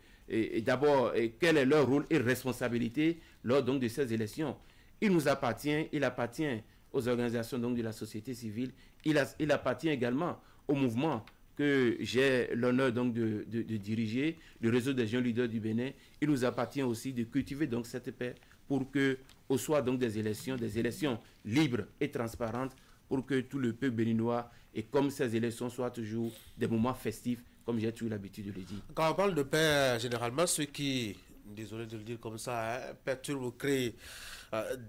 d'abord, quel est leur rôle et responsabilité lors donc de ces élections? Il appartient aux organisations donc de la société civile, il appartient également au mouvement que j'ai l'honneur donc de diriger, le réseau des jeunes leaders du Bénin. Il nous appartient aussi de cultiver donc cette paix pour que, au soir donc des élections libres et transparentes, pour que tout le peuple béninois et comme ces élections soient toujours des moments festifs, comme j'ai toujours l'habitude de le dire. Quand on parle de paix, généralement, ceux qui, désolé de le dire comme ça, perturbent ou créent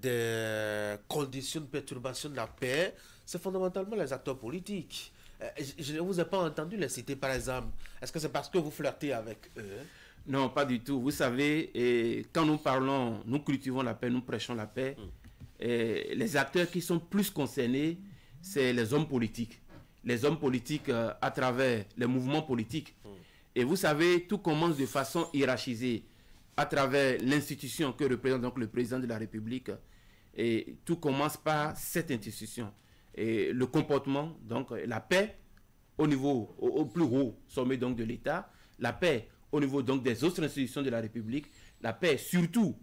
des conditions de perturbation de la paix, c'est fondamentalement les acteurs politiques. Je ne vous ai pas entendu les citer, par exemple. Est-ce que c'est parce que vous flirtez avec eux? Non, pas du tout. Vous savez, quand nous parlons, nous cultivons la paix, nous prêchons la paix, les acteurs qui sont plus concernés, c'est les hommes politiques. Les hommes politiques à travers les mouvements politiques. Et vous savez, tout commence de façon hiérarchisée à travers l'institution que représente donc le président de la République. Et tout commence par cette institution. Et le comportement, donc la paix au niveau, au plus haut sommet donc de l'État, la paix au niveau donc des autres institutions de la République, la paix surtout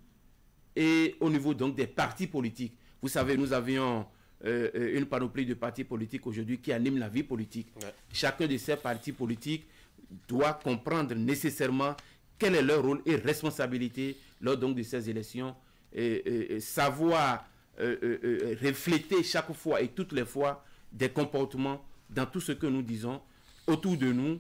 et au niveau donc des partis politiques. Vous savez, nous avions une panoplie de partis politiques aujourd'hui qui animent la vie politique. Ouais. Chacun de ces partis politiques doit comprendre nécessairement quel est leur rôle et responsabilité lors donc de ces élections, savoir refléter chaque fois et toutes les fois des comportements dans tout ce que nous disons autour de nous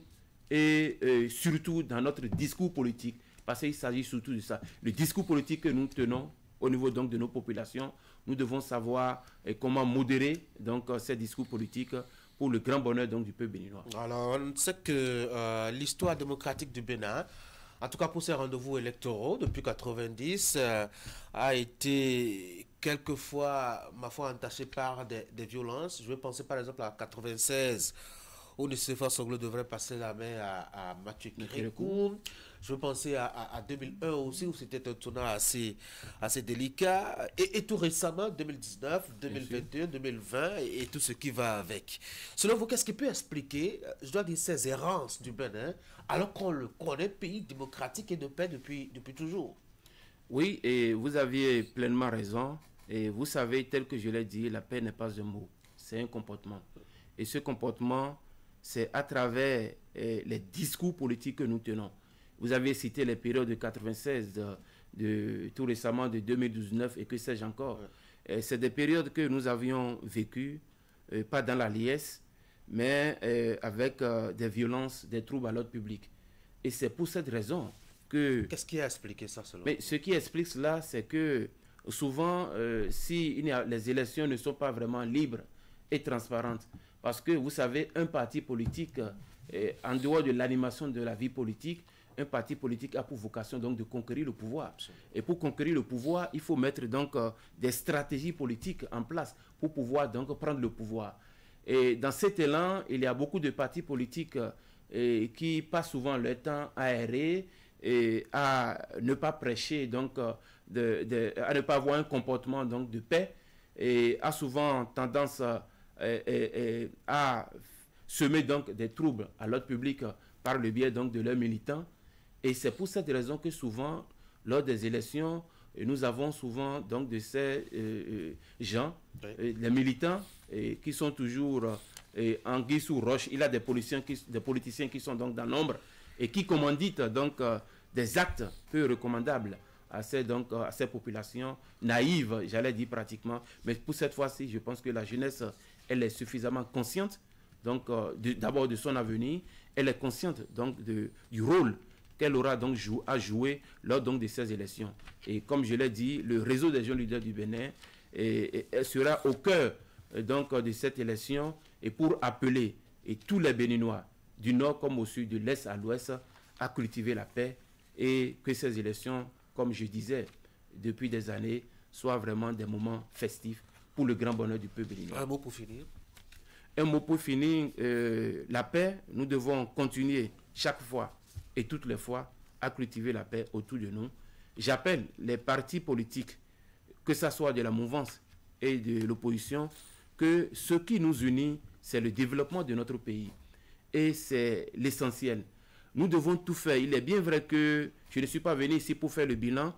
et surtout dans notre discours politique, parce qu'il s'agit surtout de ça. Le discours politique que nous tenons au niveau donc de nos populations, nous devons savoir comment modérer donc ces discours politiques pour le grand bonheur donc du peuple béninois. Alors, on sait que l'histoire démocratique du Bénin, en tout cas pour ces rendez-vous électoraux depuis 90, a été quelquefois, ma foi, entachée par des violences. Je vais penser par exemple à 96, où Nicéphore Songlo devrait passer la main à Mathieu Kérékou. Je veux penser à 2001 aussi, où c'était un tournant assez délicat. Et tout récemment, 2019, 2021, 2020, et tout ce qui va avec. Selon vous, qu'est-ce qui peut expliquer, je dois dire, ces errances du Bénin, alors qu'on le connaît, pays démocratique et de paix depuis toujours? Oui, et vous aviez pleinement raison. Et vous savez, tel que je l'ai dit, la paix n'est pas un mot, c'est un comportement. Et ce comportement, c'est à travers les discours politiques que nous tenons. Vous avez cité les périodes de 96, tout récemment de 2019 et que sais-je encore. C'est des périodes que nous avions vécues, pas dans la liesse, mais avec des violences, des troubles à l'ordre public. Et c'est pour cette raison que... Qu'est-ce qui a expliqué ça selon vous? Ce qui explique cela, c'est que souvent, les élections ne sont pas vraiment libres et transparentes, parce que vous savez, un parti politique, en dehors de l'animation de la vie politique, un parti politique a pour vocation donc de conquérir le pouvoir. Absolument. Et pour conquérir le pouvoir, il faut mettre donc des stratégies politiques en place pour pouvoir donc prendre le pouvoir. Et dans cet élan, il y a beaucoup de partis politiques qui passent souvent leur temps à errer et à ne pas prêcher, donc à ne pas avoir un comportement donc de paix, et a souvent tendance à semer donc des troubles à l'ordre public par le biais donc de leurs militants. Et c'est pour cette raison que souvent, lors des élections, nous avons souvent donc de ces gens, les militants, qui sont toujours en guise sous roche. Il y a des politiciens qui sont donc dans l'ombre et qui commanditent donc des actes peu recommandables à ces populations naïves, j'allais dire pratiquement. Mais pour cette fois-ci, je pense que la jeunesse, elle est suffisamment consciente donc d'abord de son avenir, elle est consciente donc du rôle qu'elle aura donc à jouer lors donc de ces élections. Et comme je l'ai dit, le réseau des jeunes leaders du Bénin sera au cœur donc de cette élection et pour appeler tous les Béninois du nord comme au sud, de l'est à l'ouest, à cultiver la paix et que ces élections, comme je disais depuis des années, soient vraiment des moments festifs pour le grand bonheur du peuple béninois. Un mot pour finir. Un mot pour finir, la paix, nous devons continuer chaque fois et toutes les fois à cultiver la paix autour de nous. J'appelle les partis politiques, que ce soit de la mouvance et de l'opposition, que ce qui nous unit, c'est le développement de notre pays. Et c'est l'essentiel. Nous devons tout faire. Il est bien vrai que je ne suis pas venu ici pour faire le bilan,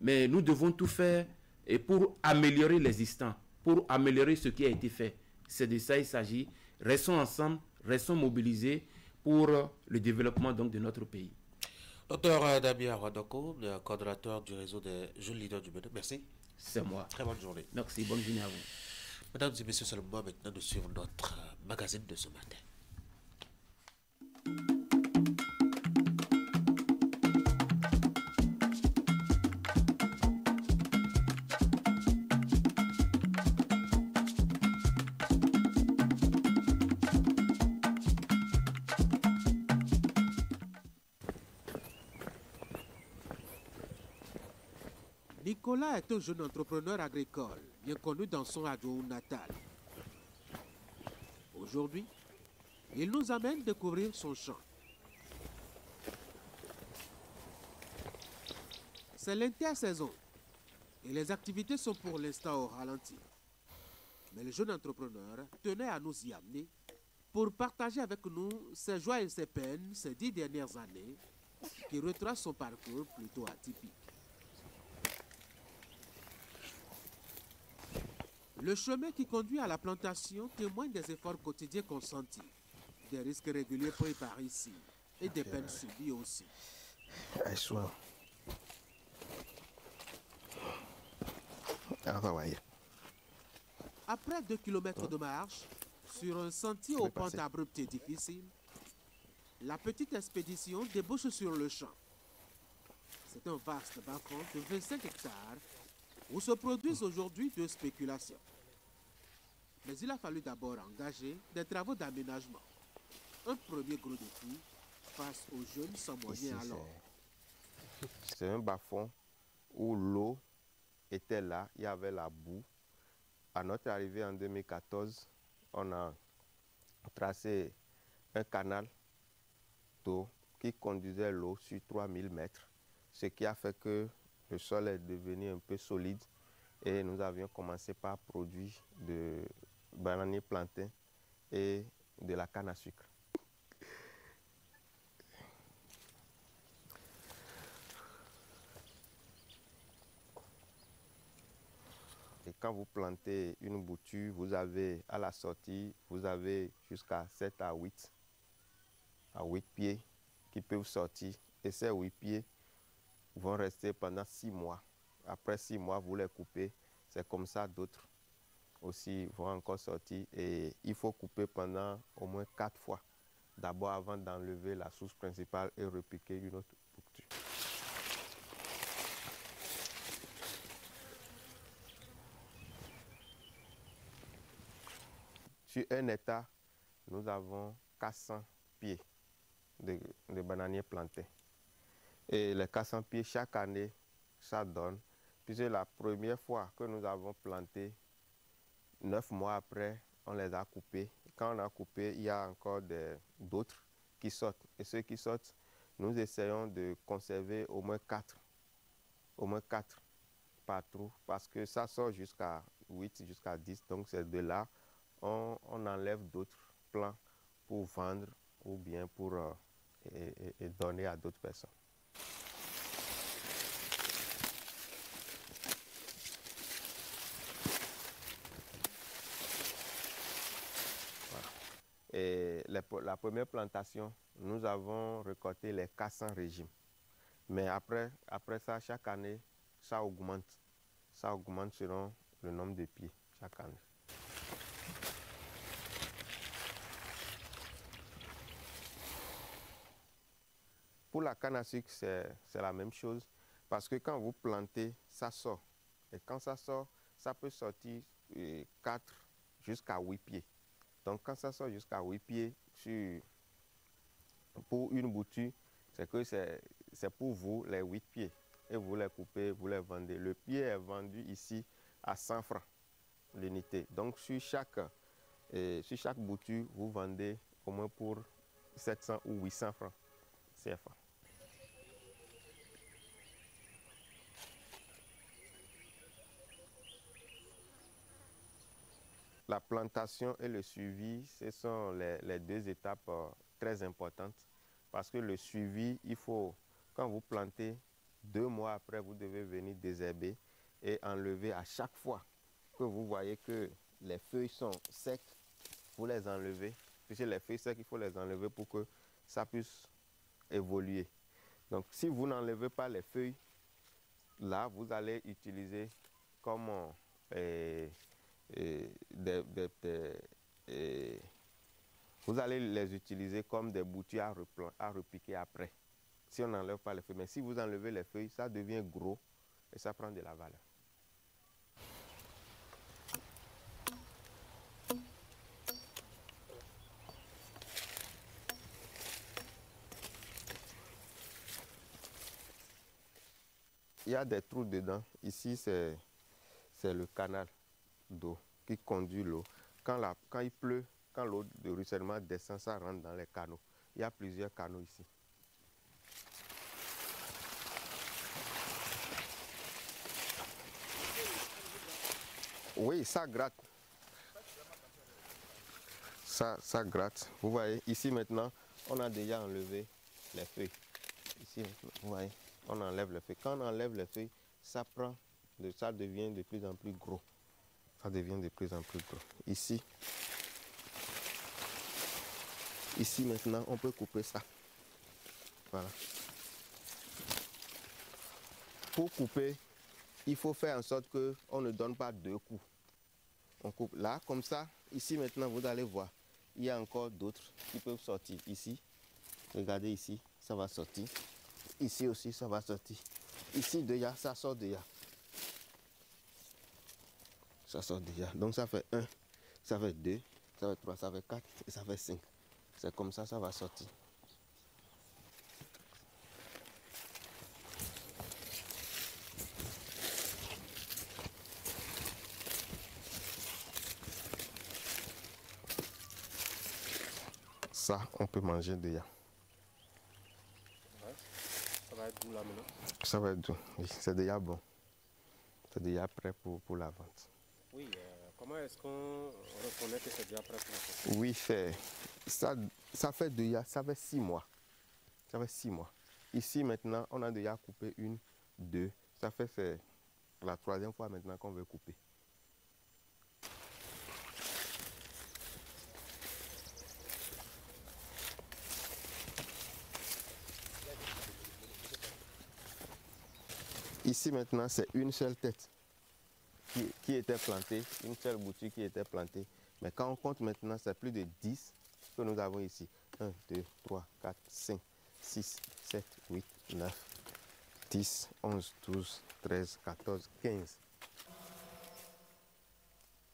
mais nous devons tout faire et pour améliorer l'existant, pour améliorer ce qui a été fait. C'est de ça il s'agit. Restons ensemble, restons mobilisés pour le développement donc de notre pays. Docteur Damien Wadoko, coordonnateur du réseau des jeunes leaders du Bénin, merci. C'est moi. Très bonne journée. Merci, bonne journée à vous. Mesdames et messieurs, c'est le moment maintenant de suivre notre magazine de ce matin. Nicolas est un jeune entrepreneur agricole, bien connu dans son Adjoou natal. Aujourd'hui, il nous amène découvrir son champ. C'est l'intersaison et les activités sont pour l'instant au ralenti. Mais le jeune entrepreneur tenait à nous y amener pour partager avec nous ses joies et ses peines ces 10 dernières années qui retracent son parcours plutôt atypique. Le chemin qui conduit à la plantation témoigne des efforts quotidiens consentis, des risques réguliers pris par ici et des peines subies aussi. Après 2 kilomètres de marche, sur un sentier aux pentes abruptes et difficiles, la petite expédition débouche sur le champ. C'est un vaste bas-fond de 25 hectares où se produisent aujourd'hui 2 spéculations. Mais il a fallu d'abord engager des travaux d'aménagement. Un premier gros défi face aux jeunes sans moyens alors. C'est un bas-fond où l'eau était là, il y avait la boue. À notre arrivée en 2014, on a tracé un canal d'eau qui conduisait l'eau sur 3000 mètres, ce qui a fait que le sol est devenu un peu solide et nous avions commencé par produire de bananiers plantains et de la canne à sucre. Et quand vous plantez une bouture, vous avez à la sortie, vous avez jusqu'à 7 à 8 pieds qui peuvent sortir. Et ces 8 pieds vont rester pendant 6 mois. Après 6 mois, vous les coupez. C'est comme ça, d'autres aussi vont encore sortir. Et il faut couper pendant au moins 4 fois. D'abord, avant d'enlever la source principale et repiquer une autre bouture. Sur un hectare, nous avons 400 pieds de bananiers plantés. Et les 400 pieds, chaque année, ça donne. Puisque la première fois que nous avons planté, 9 mois après, on les a coupés. Quand on a coupé, il y a encore d'autres qui sortent. Et ceux qui sortent, nous essayons de conserver au moins 4 par trou, parce que ça sort jusqu'à 8, jusqu'à 10. Donc c'est de là, on enlève d'autres plants pour vendre ou bien pour et donner à d'autres personnes. Et la première plantation, nous avons récolté les 400 régimes. Mais après ça, chaque année, ça augmente. Ça augmente selon le nombre de pieds chaque année. Pour la canne à sucre, c'est la même chose. Parce que quand vous plantez, ça sort. Et quand ça sort, ça peut sortir 4 jusqu'à 8 pieds. Donc quand ça sort jusqu'à 8 pieds pour une bouture, c'est que c'est pour vous les 8 pieds. Et vous les coupez, vous les vendez. Le pied est vendu ici à 100 francs l'unité. Donc sur chaque bouture, vous vendez au moins pour 700 ou 800 francs CFA. La plantation et le suivi, ce sont les 2 étapes très importantes parce que le suivi, il faut, quand vous plantez, 2 mois après, vous devez venir désherber et enlever à chaque fois que vous voyez que les feuilles sont secs, vous les enlevez. Puisque les feuilles secs, il faut les enlever pour que ça puisse évoluer. Donc si vous n'enlevez pas les feuilles, là, vous allez utiliser comme vous allez les utiliser comme des boutures à repiquer après. Si on n'enlève pas les feuilles. Mais si vous enlevez les feuilles, ça devient gros et ça prend de la valeur. Il y a des trous dedans. Ici, c'est le canal d'eau qui conduit l'eau. Quand il pleut, quand l'eau de ruissellement descend, ça rentre dans les canaux. Il y a plusieurs canaux ici. Oui, ça gratte. Ça gratte. Vous voyez, ici maintenant, on a déjà enlevé les feuilles. Ici, vous voyez, on enlève les feuilles. Quand on enlève les feuilles, ça devient de plus en plus gros. Ça devient de plus en plus gros. Ici maintenant, on peut couper ça. Voilà. Pour couper, il faut faire en sorte qu'on ne donne pas deux coups. On coupe là, comme ça. Ici maintenant, vous allez voir, il y a encore d'autres qui peuvent sortir. Ici, regardez ici, ça va sortir. Ici aussi, ça va sortir. Ici, déjà, ça sort déjà. Ça sort déjà. Donc ça fait 1, ça fait 2, ça fait 3, ça fait 4 et ça fait 5. C'est comme ça, ça va sortir. Ça, on peut manger déjà. Ouais. Ça va être doux là maintenant. Ça va être doux, oui, c'est déjà bon. C'est déjà prêt pour la vente. Oui, comment est-ce qu'on reconnaît que c'est déjà prêt pour la vente? Oui, ça fait déjà, ça fait 6 mois. Ça fait 6 mois. Ici maintenant, on a déjà coupé 1, 2. Ça fait c'est la 3e fois maintenant qu'on veut couper. Ici maintenant, c'est une seule tête qui était plantée, une seule bouture qui était plantée. Mais quand on compte maintenant, c'est plus de 10 que nous avons ici. 1, 2, 3, 4, 5, 6, 7, 8, 9, 10, 11, 12, 13, 14, 15.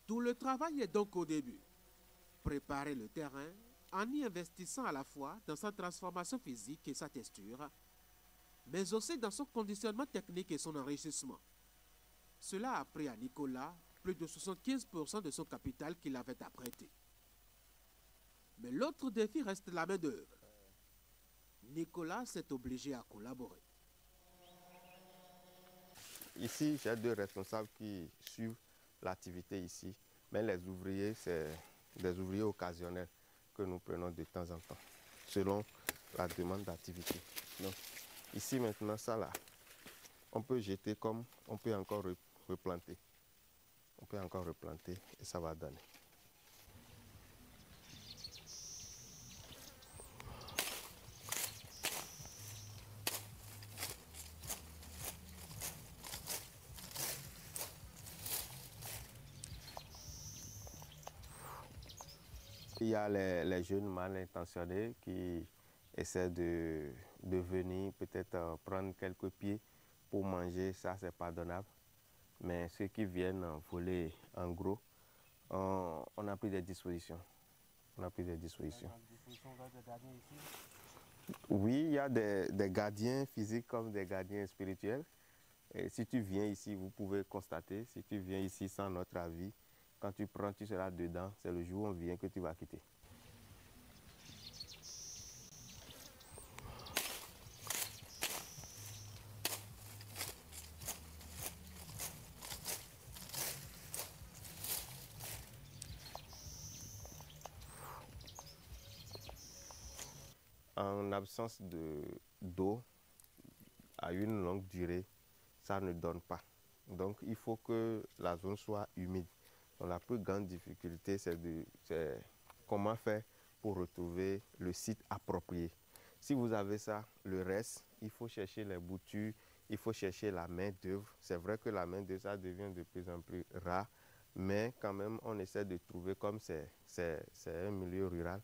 Tout le travail est donc au début. Préparer le terrain en y investissant à la fois dans sa transformation physique et sa texture, mais aussi dans son conditionnement technique et son enrichissement. Cela a pris à Nicolas plus de 75% de son capital qu'il avait apprêté. Mais l'autre défi reste la main-d'œuvre. Nicolas s'est obligé à collaborer. Ici, j'ai 2 responsables qui suivent l'activité ici, mais les ouvriers, c'est des ouvriers occasionnels que nous prenons de temps en temps, selon la demande d'activité. Donc, ici maintenant, ça là, on peut jeter comme on peut encore replanter. On peut encore replanter et ça va donner. Il y a les jeunes mal intentionnés qui essaient de venir peut-être prendre quelques pieds pour manger, ça c'est pardonnable. Mais ceux qui viennent voler en gros, on a pris des dispositions. On a pris des dispositions. Oui, il y a des gardiens physiques comme des gardiens spirituels. Et si tu viens ici, vous pouvez constater, si tu viens ici sans notre avis, quand tu prends, tu seras dedans, c'est le jour où on vient que tu vas quitter. En absence d'eau à une longue durée, ça ne donne pas. Donc il faut que la zone soit humide. Donc, la plus grande difficulté, c'est comment faire pour retrouver le site approprié. Si vous avez ça, le reste, il faut chercher les boutures, il faut chercher la main d'œuvre. C'est vrai que la main d'œuvre, ça devient de plus en plus rare, mais quand même, on essaie de trouver, comme c'est un milieu rural,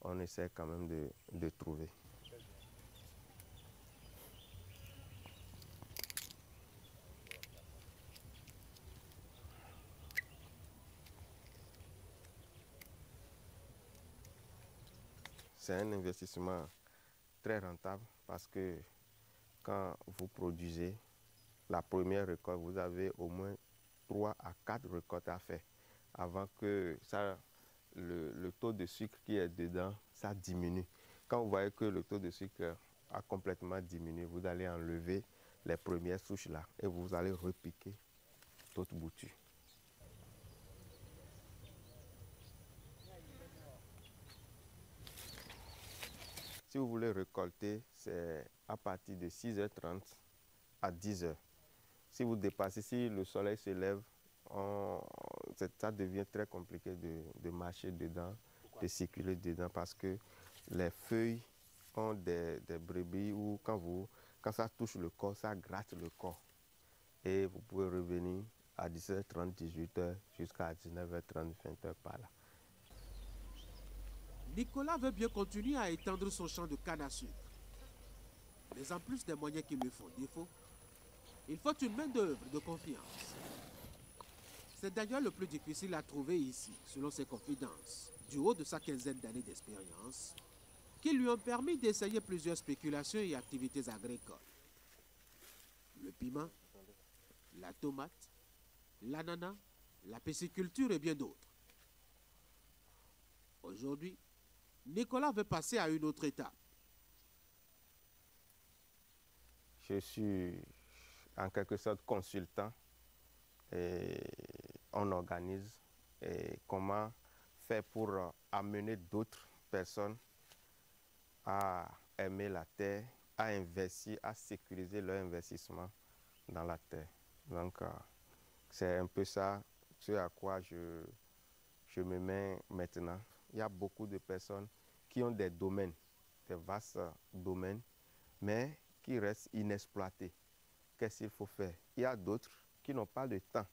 on essaie quand même de trouver. C'est un investissement très rentable parce que quand vous produisez la première récolte, vous avez au moins 3 à 4 récoltes à faire avant que le taux de sucre qui est dedans, ça diminue. Quand vous voyez que le taux de sucre a complètement diminué, vous allez enlever les premières souches là et vous allez repiquer d'autres boutures. Si vous voulez récolter, c'est à partir de 6h30 à 10h. Si vous dépassez, si le soleil se lève, ça devient très compliqué de marcher dedans, de circuler dedans parce que les feuilles ont des brebis où quand ça touche le corps, ça gratte le corps. Et vous pouvez revenir à 17h30, 18h jusqu'à 19h30, 20h par là. Nicolas veut bien continuer à étendre son champ de canne à sucre. Mais en plus des moyens qui lui font défaut, il faut une main-d'œuvre de confiance. C'est d'ailleurs le plus difficile à trouver ici, selon ses confidences, du haut de sa quinzaine d'années d'expérience, qui lui ont permis d'essayer plusieurs spéculations et activités agricoles. Le piment, la tomate, l'ananas, la pisciculture et bien d'autres. Aujourd'hui, Nicolas veut passer à une autre étape. Je suis en quelque sorte consultant et on organise comment faire pour amener d'autres personnes à aimer la terre, à investir, à sécuriser leur investissement dans la terre. Donc c'est un peu ça, ce à quoi je me mets maintenant. Il y a beaucoup de personnes qui ont des domaines, des vastes domaines, mais qui restent inexploités. Qu'est-ce qu'il faut faire? Il y a d'autres qui n'ont pas de temps.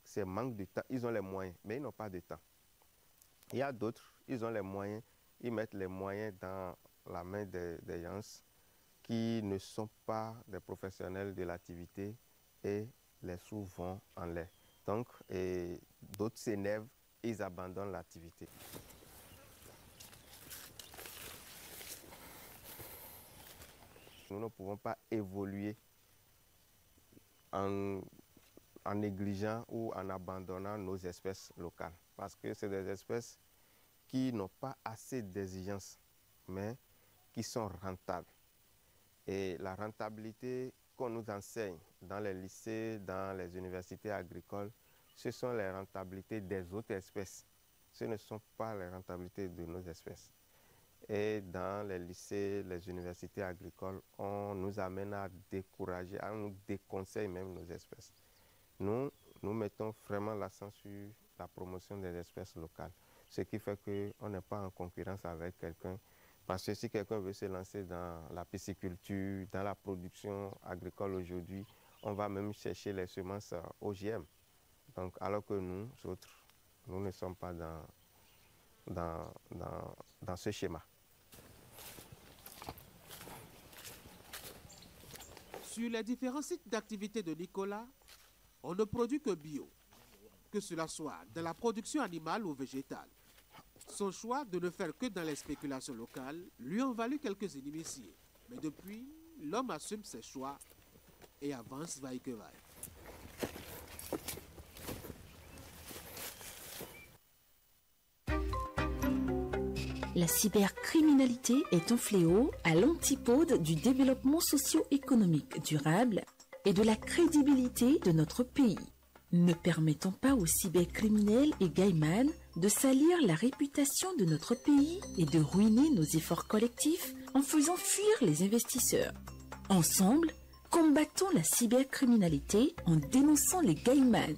C'est manque de temps. Ils ont les moyens, mais ils n'ont pas de temps. Il y a d'autres, ils ont les moyens, ils mettent les moyens dans la main des gens qui ne sont pas des professionnels de l'activité et les sous vont en l'air. Donc, d'autres s'énervent, ils abandonnent l'activité. Nous ne pouvons pas évoluer en négligeant ou en abandonnant nos espèces locales. Parce que c'est des espèces qui n'ont pas assez d'exigences, mais qui sont rentables. Et la rentabilité qu'on nous enseigne dans les lycées, dans les universités agricoles, ce sont les rentabilités des autres espèces. Ce ne sont pas les rentabilités de nos espèces. Et dans les lycées, les universités agricoles, on nous amène à décourager, à nous déconseiller même nos espèces. Nous mettons vraiment l'accent sur la promotion des espèces locales, ce qui fait qu'on n'est pas en concurrence avec quelqu'un. Parce que si quelqu'un veut se lancer dans la pisciculture, dans la production agricole aujourd'hui, on va même chercher les semences OGM. Donc, alors que nous autres, nous ne sommes pas dans ce schéma. Sur les différents sites d'activité de Nicolas, on ne produit que bio, que cela soit dans la production animale ou végétale. Son choix de ne faire que dans les spéculations locales lui ont valu quelques initiés. Mais depuis, l'homme assume ses choix et avance vaille que vaille. La cybercriminalité est un fléau à l'antipode du développement socio-économique durable et de la crédibilité de notre pays. Ne permettons pas aux cybercriminels et gaïmans de salir la réputation de notre pays et de ruiner nos efforts collectifs en faisant fuir les investisseurs. Ensemble, combattons la cybercriminalité en dénonçant les gaïmans.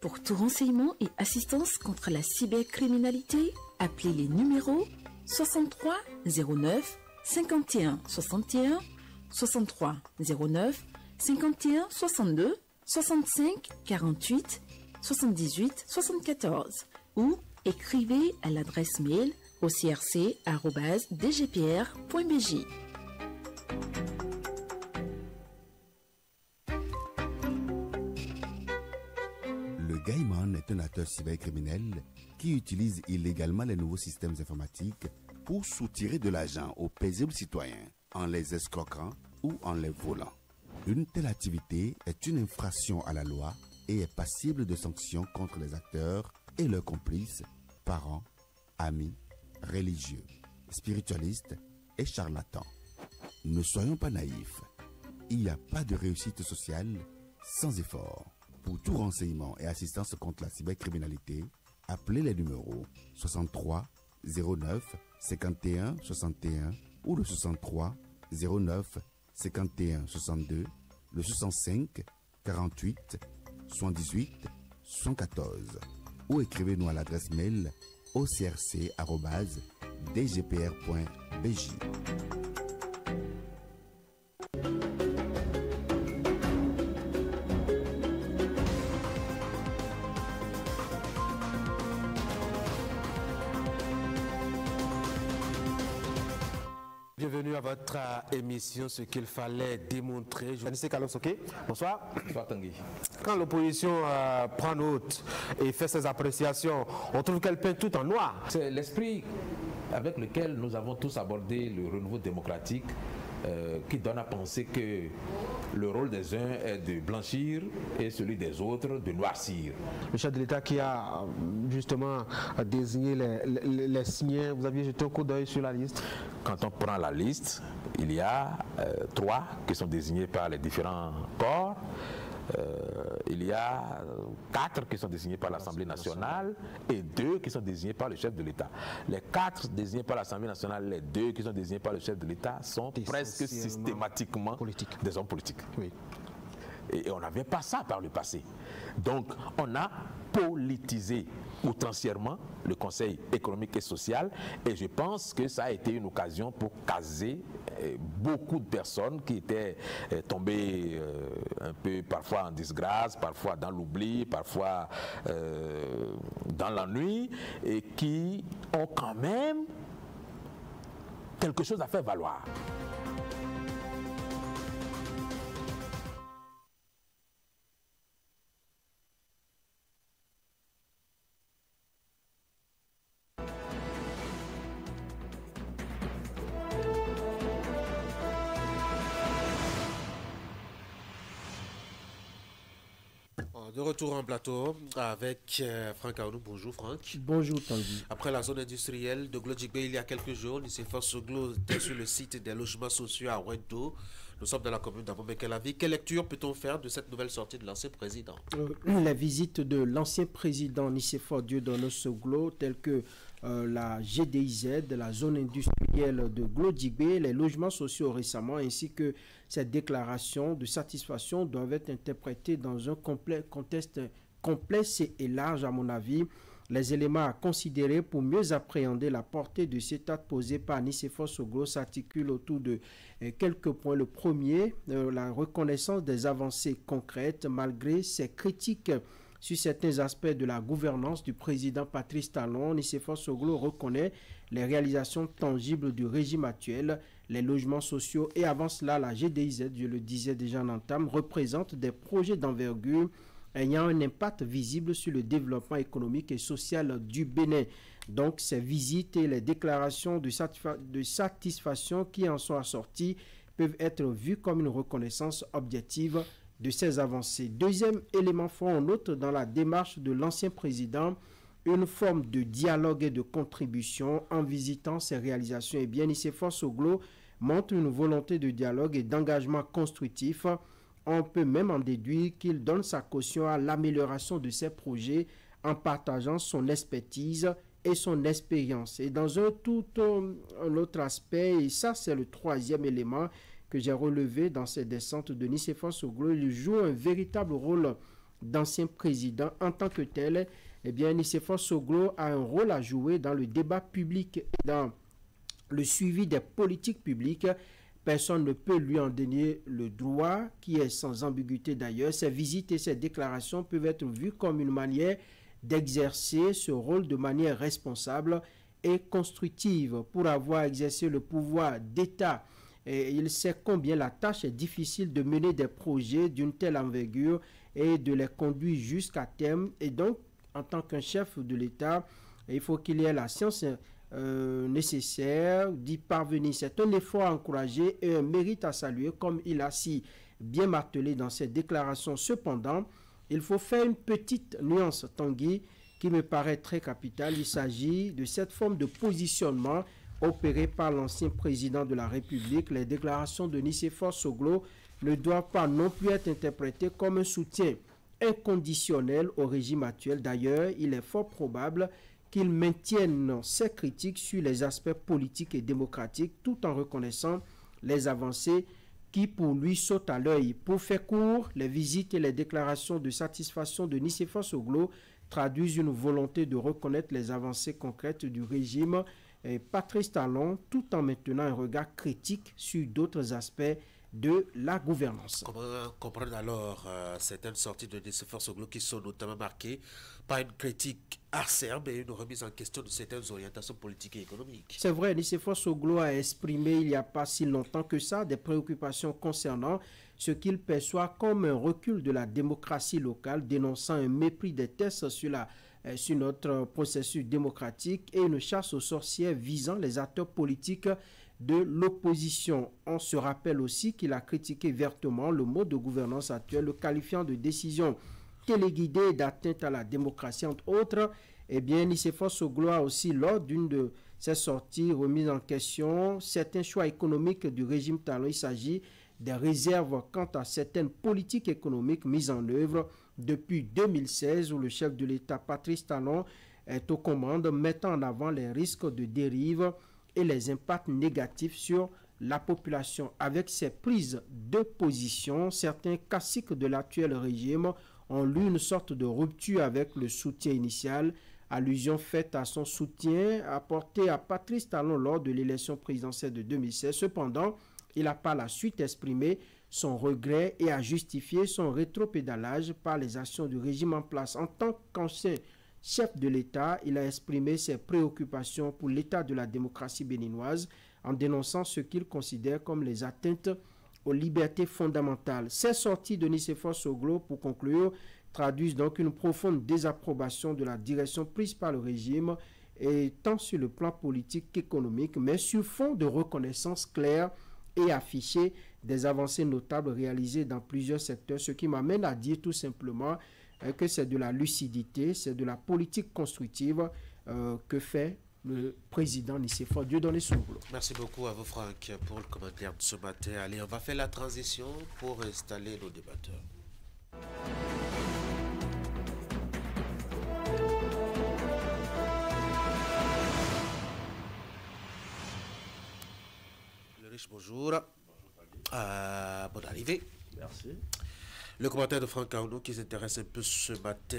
Pour tout renseignement et assistance contre la cybercriminalité, appelez les numéros 63 09 51 61, 63 09 51 62, 65 48, 78 74 ou écrivez à l'adresse mail ocrc@dgpr.bj. Le Gaiman est un acteur cybercriminel qui utilise illégalement les nouveaux systèmes informatiques pour soutirer de l'argent aux paisibles citoyens en les escroquant ou en les volant. Une telle activité est une infraction à la loi et est passible de sanctions contre les acteurs et leurs complices, parents, amis, religieux, spiritualistes et charlatans. Ne soyons pas naïfs. Il n'y a pas de réussite sociale sans effort. Pour tout renseignement et assistance contre la cybercriminalité, appelez les numéros 63 09 51 61 ou le 63 09 51 62, le 65 48 78 114 ou écrivez-nous à l'adresse mail ocrc@dgpr.bj. Bienvenue à votre émission, ce qu'il fallait démontrer. Journaliste Kalonsoké, bonsoir. Bonsoir Tanguy. Quand l'opposition prend note et fait ses appréciations, on trouve qu'elle peint tout en noir. C'est l'esprit avec lequel nous avons tous abordé le renouveau démocratique qui donne à penser que le rôle des uns est de blanchir et celui des autres de noircir. Le chef de l'État qui a justement désigné les signés, vous aviez jeté un coup d'œil sur la liste? Quand on prend la liste, il y a 3 qui sont désignés par les différents corps. Il y a 4 qui sont désignés par l'Assemblée nationale et 2 qui sont désignés par le chef de l'État. Les 4 désignés par l'Assemblée nationale, les 2 qui sont désignés par le chef de l'État sont presque systématiquement des hommes politiques. Oui. Et on n'avait pas ça par le passé. Donc on a politisé outrancièrement le Conseil économique et social et je pense que ça a été une occasion pour caser beaucoup de personnes qui étaient tombées un peu parfois en disgrâce, parfois dans l'oubli, parfois dans l'ennui et qui ont quand même quelque chose à faire valoir. De retour en plateau avec Franck Aoudou. Bonjour Franck. Bonjour Tanguy. Après la zone industrielle de Glodjigbe, il y a quelques jours, Nicéphore Soglo était sur le site des logements sociaux à Ouedo. Nous sommes dans la commune d'Abomey-Calavi. Quelle lecture peut-on faire de cette nouvelle sortie de l'ancien président? La visite de l'ancien président Nicéphore Dieudonné Soglo, telle que la GDIZ, la zone industrielle de Glodjigbe, les logements sociaux récemment, ainsi que cette déclaration de satisfaction doivent être interprétées dans un contexte complexe et large, à mon avis. Les éléments à considérer pour mieux appréhender la portée de cet acte posé par Nicéphore Soglo s'articule autour de quelques points. Le premier, la reconnaissance des avancées concrètes malgré ces critiques sur certains aspects de la gouvernance du président Patrice Talon. Nicéphore Soglo reconnaît les réalisations tangibles du régime actuel, les logements sociaux et avant cela la GDIZ, je le disais déjà en entame, représentent des projets d'envergure ayant un impact visible sur le développement économique et social du Bénin. Donc ces visites et les déclarations de satisfaction qui en sont assorties peuvent être vues comme une reconnaissance objective de ces avancées. Deuxième élément fort, on note dans la démarche de l'ancien président une forme de dialogue et de contribution en visitant ces réalisations. Et bien, Nicéphore Soglo montre une volonté de dialogue et d'engagement constructif. On peut même en déduire qu'il donne sa caution à l'amélioration de ses projets en partageant son expertise et son expérience. Et dans un autre aspect, et ça c'est le troisième élément que j'ai relevé dans ces descentes de Nicéphore Soglo, il joue un véritable rôle d'ancien président. En tant que tel, eh bien, Nicéphore Soglo a un rôle à jouer dans le débat public et dans le suivi des politiques publiques Personne ne peut lui en dénier le droit, qui est sans ambiguïté d'ailleurs. Ces visites et ces déclarations peuvent être vues comme une manière d'exercer ce rôle de manière responsable et constructive. Pour avoir exercé le pouvoir d'État, et il sait combien la tâche est difficile de mener des projets d'une telle envergure et de les conduire jusqu'à terme. Et donc, en tant qu'un chef de l'État, il faut qu'il y ait la science nécessaire d'y parvenir. C'est un effort à encourager et un mérite à saluer, comme il a si bien martelé dans ses déclarations. Cependant, il faut faire une petite nuance, Tanguy, qui me paraît très capitale. Il s'agit de cette forme de positionnement opérée par l'ancien président de la République. Les déclarations de Nicéphore Soglo ne doivent pas non plus être interprétées comme un soutien inconditionnel au régime actuel. D'ailleurs, il est fort probable qu'il maintienne ses critiques sur les aspects politiques et démocratiques tout en reconnaissant les avancées qui pour lui sautent à l'œil. Pour faire court, les visites et les déclarations de satisfaction de Nicéphore Soglo traduisent une volonté de reconnaître les avancées concrètes du régime Patrice Talon tout en maintenant un regard critique sur d'autres aspects de la gouvernance. Comment comprendre alors certaines sorties de Nicéphore Soglo qui sont notamment marquées par une critique acerbe et une remise en question de certaines orientations politiques et économiques? C'est vrai, Nicéphore Soglo a exprimé il n'y a pas si longtemps que ça des préoccupations concernant ce qu'il perçoit comme un recul de la démocratie locale, dénonçant un mépris des tests sur notre processus démocratique et une chasse aux sorcières visant les acteurs politiques de l'opposition. On se rappelle aussi qu'il a critiqué vertement le mode de gouvernance actuel, le qualifiant de décision téléguidée et d'atteinte à la démocratie, entre autres. Eh bien, Nicéphore Soglo a aussi, lors d'une de ses sorties, remis en question certains choix économiques du régime Talon. Il s'agit des réserves quant à certaines politiques économiques mises en œuvre depuis 2016, où le chef de l'État, Patrice Talon, est aux commandes, mettant en avant les risques de dérive et les impacts négatifs sur la population. Avec ces prises de position, certains caciques de l'actuel régime ont lu une sorte de rupture avec le soutien initial, allusion faite à son soutien apporté à Patrice Talon lors de l'élection présidentielle de 2016. Cependant, il a par la suite exprimé son regret et a justifié son rétropédalage par les actions du régime en place. En tant qu'ancien chef de l'État, il a exprimé ses préoccupations pour l'état de la démocratie béninoise en dénonçant ce qu'il considère comme les atteintes aux libertés fondamentales. Ces sorties de Nicéphore Soglo, pour conclure, traduisent donc une profonde désapprobation de la direction prise par le régime, et tant sur le plan politique qu'économique, mais sur fond de reconnaissance claire et affichée des avancées notables réalisées dans plusieurs secteurs, ce qui m'amène à dire tout simplement que c'est de la lucidité, c'est de la politique constructive que fait le président Nicéphore Dieudonné Soglo. Merci beaucoup à vous, Franck, pour le commentaire de ce matin. Allez, on va faire la transition pour installer nos débatteurs. Le riche, bonjour. Bonne arrivée. Merci. Le commentaire de Franck Aounou qui s'intéresse un peu ce matin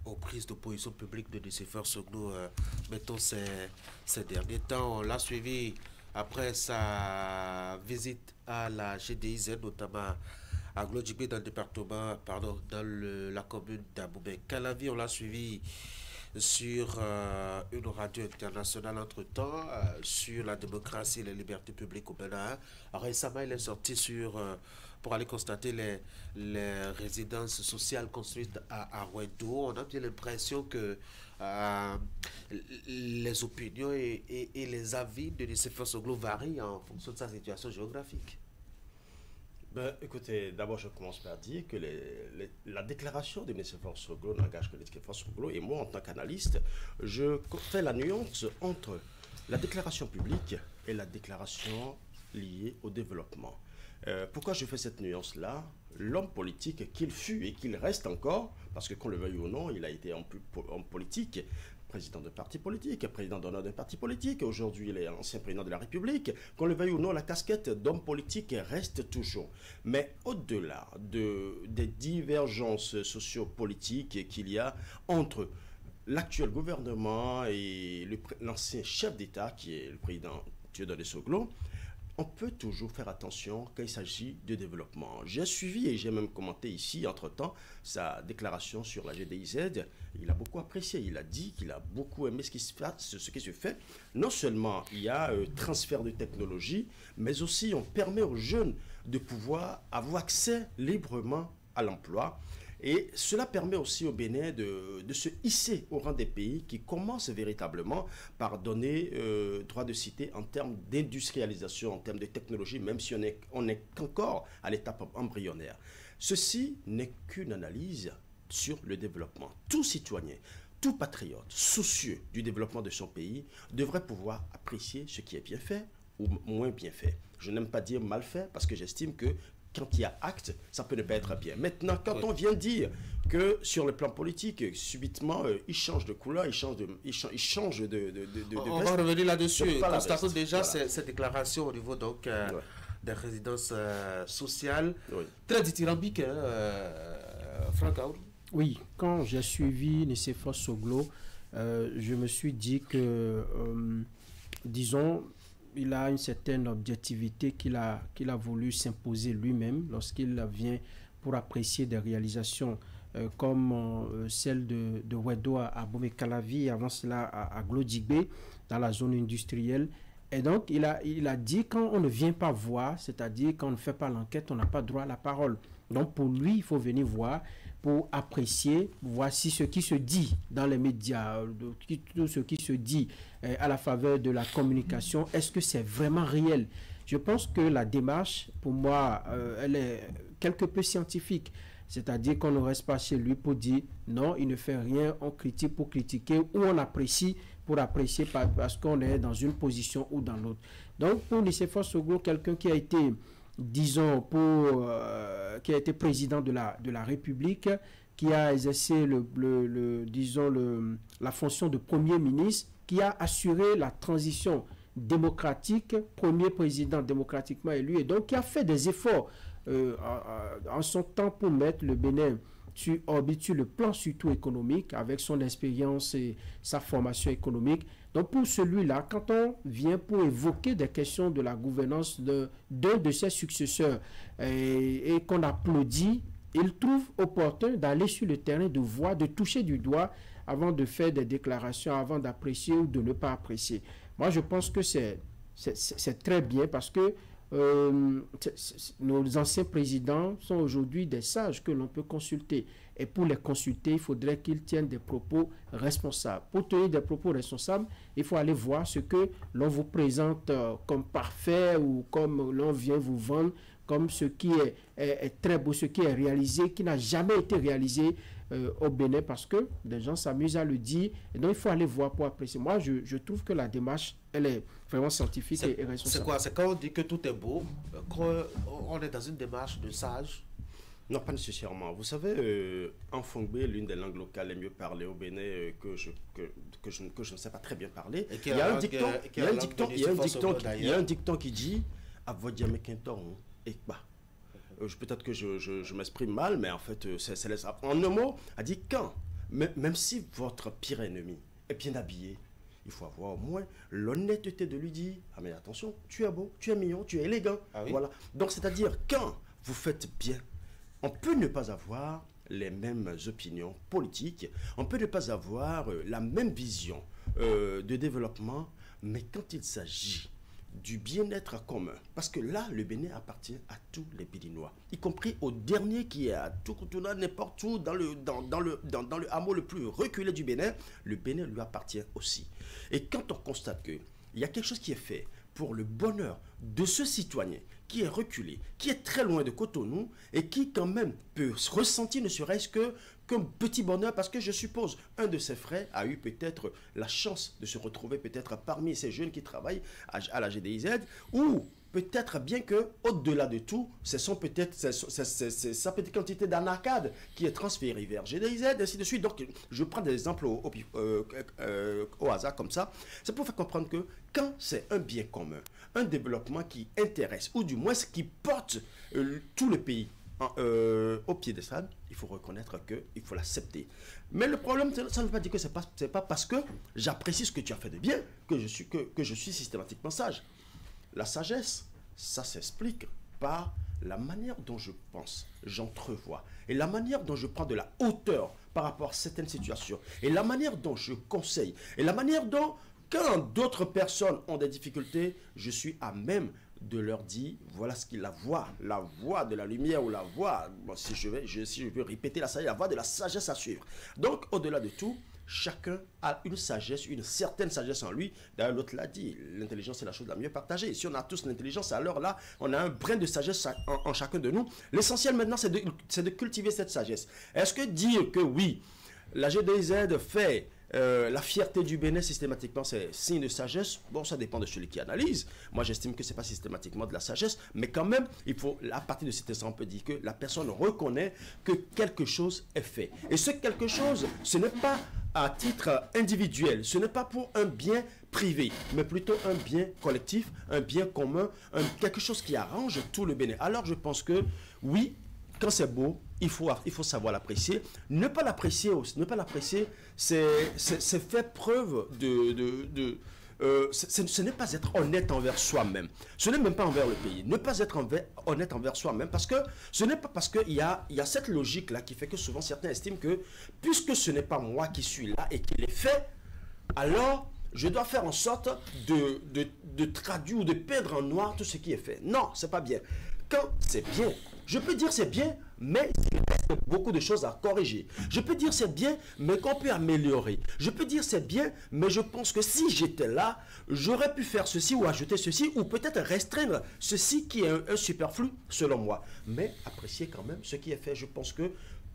aux prises d'opposition publique de Nicéphore Soglo, mettons ces derniers temps. On l'a suivi après sa visite à la GDIZ, notamment à Glodjibé dans le département, la commune d'Aboubek Calavi. On l'a suivi sur une radio internationale entre-temps, sur la démocratie et les libertés publiques au Bénin. Récemment, il est sorti pour aller constater les résidences sociales construites à Ouedo. On a bien l'impression que les opinions et les avis de Nicéphore Soglo varient en fonction de sa situation géographique. Écoutez, d'abord je commence par dire que la déclaration de Nicéphore Soglo n'engage que Nicéphore Soglo, et moi en tant qu'analyste, je fais la nuance entre la déclaration publique et la déclaration liée au développement. Pourquoi je fais cette nuance-là? L'homme politique qu'il fut et qu'il reste encore, parce que qu'on le veuille ou non, il a été homme politique, président de parti politique, président d'honneur d'un parti politique, aujourd'hui il est ancien président de la République, qu'on le veuille ou non, la casquette d'homme politique reste toujours. Mais au-delà des divergences sociopolitiques qu'il y a entre l'actuel gouvernement et l'ancien chef d'État, qui est le président Dieudonné Soglo, on peut toujours faire attention quand il s'agit de développement. J'ai suivi et j'ai même commenté ici, entre-temps, sa déclaration sur la GDIZ. Il a beaucoup apprécié, il a dit qu'il a beaucoup aimé ce qui se fait. Non seulement il y a transfert de technologie, mais aussi on permet aux jeunes de pouvoir avoir accès librement à l'emploi. Et cela permet aussi au Bénin de se hisser au rang des pays qui commencent véritablement par donner droit de cité en termes d'industrialisation, en termes de technologie, même si on n'est qu'encore à l'étape embryonnaire. Ceci n'est qu'une analyse sur le développement. Tout citoyen, tout patriote, soucieux du développement de son pays, devrait pouvoir apprécier ce qui est bien fait ou moins bien fait. Je n'aime pas dire mal fait parce que j'estime que quand il y a acte, ça peut ne pas être bien. Maintenant, quand on vient dire que sur le plan politique, subitement, il change de couleur, il change de on va revenir là-dessus. Constatons déjà cette déclaration au niveau donc, des résidences sociales. Très dithyrambique, Franck Aour. Oui, quand j'ai suivi Nicéphore Soglo, je me suis dit que, disons, il a une certaine objectivité qu'il a voulu s'imposer lui-même lorsqu'il vient pour apprécier des réalisations comme celle de Wedo à Bomé-Calavi, avant cela à Glodigbe, dans la zone industrielle. Et donc, il a dit, quand on ne vient pas voir, c'est-à-dire quand on ne fait pas l'enquête, on n'a pas droit à la parole. Donc, pour lui, il faut venir voir, pour apprécier, voici ce qui se dit dans les médias, tout ce qui se dit à la faveur de la communication. Est-ce que c'est vraiment réel? Je pense que la démarche, pour moi, elle est quelque peu scientifique. C'est-à-dire qu'on ne reste pas chez lui pour dire non, il ne fait rien, on critique pour critiquer, ou on apprécie pour apprécier parce qu'on est dans une position ou dans l'autre. Donc, pour Nicéphore Soglo, quelqu'un qui a été, disons, qui a été président de la République, qui a exercé la fonction de Premier ministre, qui a assuré la transition démocratique, premier président démocratiquement élu, et donc qui a fait des efforts en son temps pour mettre le Bénin sur orbite sur le plan surtout économique, avec son expérience et sa formation économique. Donc pour celui-là, quand on vient pour évoquer des questions de la gouvernance d'un de ses successeurs et qu'on applaudit, il trouve opportun d'aller sur le terrain, de voir, de toucher du doigt avant de faire des déclarations, avant d'apprécier ou de ne pas apprécier. Moi, je pense que c'est très bien parce que nos anciens présidents sont aujourd'hui des sages que l'on peut consulter. Et pour les consulter, il faudrait qu'ils tiennent des propos responsables. Pour tenir des propos responsables, il faut aller voir ce que l'on vous présente comme parfait ou comme l'on vient vous vendre, comme ce qui est très beau, ce qui est réalisé, qui n'a jamais été réalisé au Bénin, parce que des gens s'amusent à le dire. Et donc, il faut aller voir pour apprécier. Moi, je trouve que la démarche, elle est vraiment scientifique et responsable. C'est quoi? C'est quand on dit que tout est beau, qu'on est dans une démarche de sage? Non, pas nécessairement. Vous savez, en Fongbe, l'une des langues locales les mieux parlées au Bénin, que je ne sais pas très bien parler, il y a un dicton qui dit « Avodjame Quinton Ekba ». Peut-être que je m'exprime mal, mais en fait, en un mot, a dit quand, même si votre pire ennemi est bien habillé, il faut avoir au moins l'honnêteté de lui dire « Ah mais attention, tu es beau, tu es mignon, tu es élégant. Ah oui. » Voilà. Donc, c'est-à-dire, quand vous faites bien, on peut ne pas avoir les mêmes opinions politiques, on peut ne pas avoir la même vision de développement, mais quand il s'agit du bien-être commun, parce que là, le Bénin appartient à tous les Béninois, y compris au dernier qui est à Toukoutouna, n'importe où, dans le hameau le plus reculé du Bénin, le Bénin lui appartient aussi. Et quand on constate qu'il y a quelque chose qui est fait pour le bonheur de ce citoyen qui est reculé, qui est très loin de Cotonou et qui quand même peut ressentir ne serait-ce qu'un petit bonheur, parce que je suppose un de ses frères a eu peut-être la chance de se retrouver peut-être parmi ces jeunes qui travaillent à la GDIZ, ou peut-être bien que au-delà de tout, c'est sa petite quantité d'anarcade qui est transférée vers GDIZ, ainsi de suite. Donc je prends des exemples au hasard comme ça. C'est pour faire comprendre que quand c'est un bien commun, un développement qui intéresse, ou du moins qui porte tout le pays au pied des stades, il faut reconnaître qu'il faut l'accepter. Mais le problème, ça ne veut pas dire que c'est pas parce que j'apprécie ce que tu as fait de bien que je suis systématiquement sage. La sagesse ça s'explique par la manière dont je pense, j'entrevois, et la manière dont je prends de la hauteur par rapport à certaines situations, et la manière dont je conseille, et la manière dont, quand d'autres personnes ont des difficultés, je suis à même de leur dire, voilà ce qu'il la voix de la lumière, ou la voix, bon, si je veux répéter la voix de la sagesse à suivre. Donc, au-delà de tout, chacun a une sagesse, une certaine sagesse en lui. D'ailleurs, l'autre l'a dit, l'intelligence est la chose la mieux partagée. Si on a tous l'intelligence, alors là, on a un brin de sagesse en chacun de nous. L'essentiel maintenant, c'est de cultiver cette sagesse. Est-ce que dire que oui, la GDZ fait la fierté du Bénin systématiquement, c'est signe de sagesse? Bon, ça dépend de celui qui analyse. Moi, j'estime que ce n'est pas systématiquement de la sagesse, mais quand même, il faut, à partir de cet instant, on peut dire que la personne reconnaît que quelque chose est fait. Et ce quelque chose, ce n'est pas à titre individuel, ce n'est pas pour un bien privé, mais plutôt un bien collectif, un bien commun, quelque chose qui arrange tout le Bénin. Alors, je pense que, oui, quand c'est beau, il faut savoir l'apprécier. Ne pas l'apprécier, c'est faire preuve ce n'est pas être honnête envers soi-même. Ce n'est même pas envers le pays. Ne pas être honnête envers soi-même, parce que ce n'est pas parce qu'il y a cette logique-là qui fait que souvent certains estiment que, puisque ce n'est pas moi qui suis là et qui l'ai fait, alors je dois faire en sorte de traduire ou de peindre en noir tout ce qui est fait. Non, c'est pas bien. Quand c'est bien, je peux dire c'est bien, mais il reste beaucoup de choses à corriger. Je peux dire c'est bien, mais qu'on peut améliorer. Je peux dire c'est bien, mais je pense que si j'étais là, j'aurais pu faire ceci ou ajouter ceci, ou peut-être restreindre ceci qui est un superflu selon moi. Mais apprécier quand même ce qui est fait. Je pense que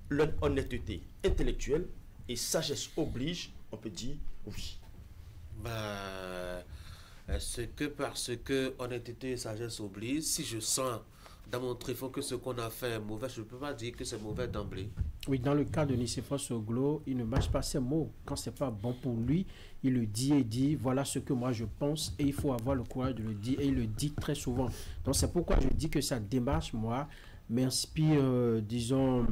l'honnêteté intellectuelle et sagesse oblige, on peut dire oui. Est-ce que parce que honnêteté et sagesse oblige, si je sens dans mon tréfonds que ce qu'on a fait est mauvais, je ne peux pas dire que c'est mauvais d'emblée. Oui, dans le cas de Nicéphore Soglo, il ne mâche pas ses mots. Quand ce n'est pas bon pour lui, il le dit et dit, voilà ce que moi je pense, et il faut avoir le courage de le dire, et il le dit très souvent. Donc c'est pourquoi je dis que sa démarche, moi, m'inspire, disons,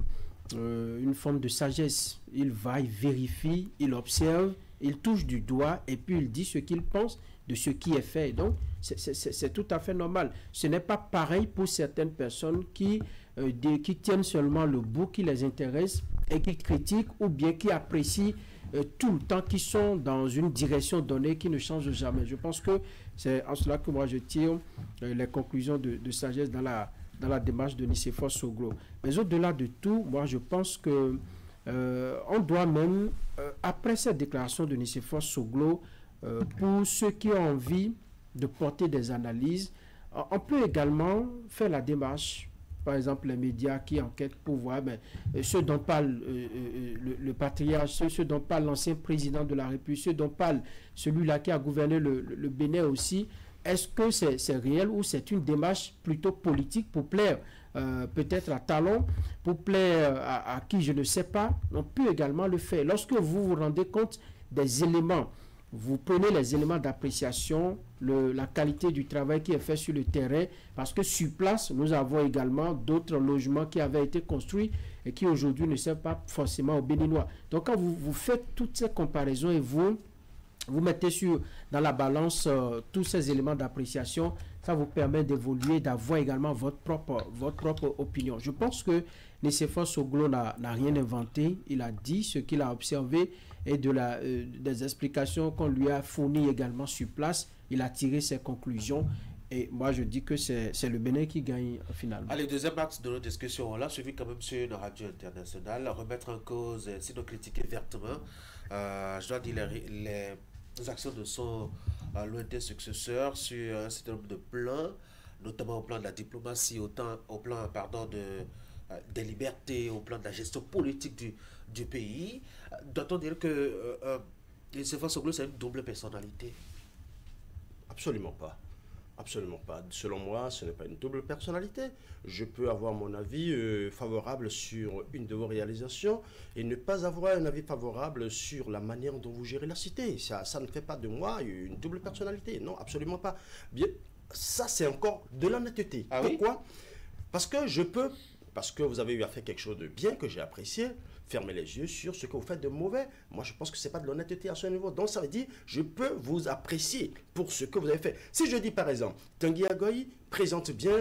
une forme de sagesse. Il va, il vérifie, il observe, il touche du doigt, et puis il dit ce qu'il pense de ce qui est fait. Donc, c'est tout à fait normal. Ce n'est pas pareil pour certaines personnes qui tiennent seulement le bout qui les intéresse et qui critiquent ou bien qui apprécient tout le temps, qui sont dans une direction donnée qui ne change jamais. Je pense que c'est en cela que moi je tire les conclusions de sagesse dans la démarche de Nicéphore Soglo. Mais au-delà de tout, moi je pense que on doit même, après cette déclaration de Nicéphore Soglo, pour ceux qui ont envie de porter des analyses, on peut également faire la démarche, par exemple les médias qui enquêtent pour voir ceux dont parle le patriarche, ceux dont parle l'ancien président de la République, ceux dont parle celui-là qui a gouverné le Bénin aussi. Est-ce que c'est réel ou c'est une démarche plutôt politique pour plaire peut-être à Talon, pour plaire à qui je ne sais pas? On peut également le faire. Lorsque vous vous rendez compte des éléments, vous prenez les éléments d'appréciation, la qualité du travail qui est fait sur le terrain, parce que sur place, nous avons également d'autres logements qui avaient été construits et qui aujourd'hui ne servent pas forcément aux Béninois. Donc quand vous faites toutes ces comparaisons et vous mettez dans la balance tous ces éléments d'appréciation, ça vous permet d'évoluer, d'avoir également votre propre opinion. Je pense que Nicéphore Soglo n'a rien inventé. Il a dit ce qu'il a observé et des explications qu'on lui a fournies également sur place. Il a tiré ses conclusions. Et moi, je dis que c'est le Bénin qui gagne finalement. Allez, deuxième axe de notre discussion, on l'a suivi quand même sur une radio internationale. Remettre en cause, sinon critiquer vertement. Je dois dire les actions de son lointain successeur sur un certain nombre de plans, notamment au plan de la diplomatie, au plan des libertés, au plan de la gestion politique du pays. Doit-on dire que Nicéphore Soglo, c'est une double personnalité? Absolument pas. Absolument pas. Selon moi, ce n'est pas une double personnalité. Je peux avoir mon avis favorable sur une de vos réalisations et ne pas avoir un avis favorable sur la manière dont vous gérez la cité. Ça ne fait pas de moi une double personnalité. Non, absolument pas. Bien, ça, c'est encore de l'honnêteté. Pourquoi? Parce que vous avez eu à faire quelque chose de bien que j'ai apprécié. fermer les yeux sur ce que vous faites de mauvais. Moi, je pense que ce n'est pas de l'honnêteté à ce niveau. Donc, ça veut dire, je peux vous apprécier pour ce que vous avez fait. Si je dis, par exemple, Tanguy Agoy présente bien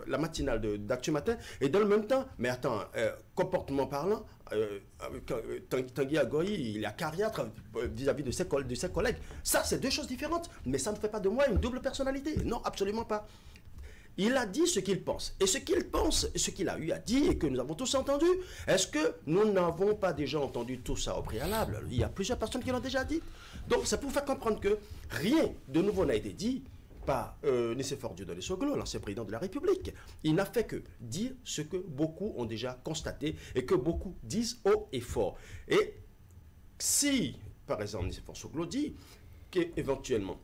la matinale d'Actu Matin, et dans le même temps, mais attends, comportement parlant, Tanguy Agoy, il est acariâtre vis-à-vis de ses collègues. Ça, c'est deux choses différentes, mais ça ne fait pas de moi une double personnalité. Non, absolument pas. Il a dit ce qu'il pense. Et ce qu'il pense, ce qu'il a eu à dire et que nous avons tous entendu, est-ce que nous n'avons pas déjà entendu tout ça au préalable? Il y a plusieurs personnes qui l'ont déjà dit. Donc, c'est pour faire comprendre que rien de nouveau n'a été dit par Nicéphore Dieudonné Soglo, l'ancien président de la République. Il n'a fait que dire ce que beaucoup ont déjà constaté et que beaucoup disent haut et fort. Et si, par exemple, Nicéphore Soglo dit qu'éventuellement,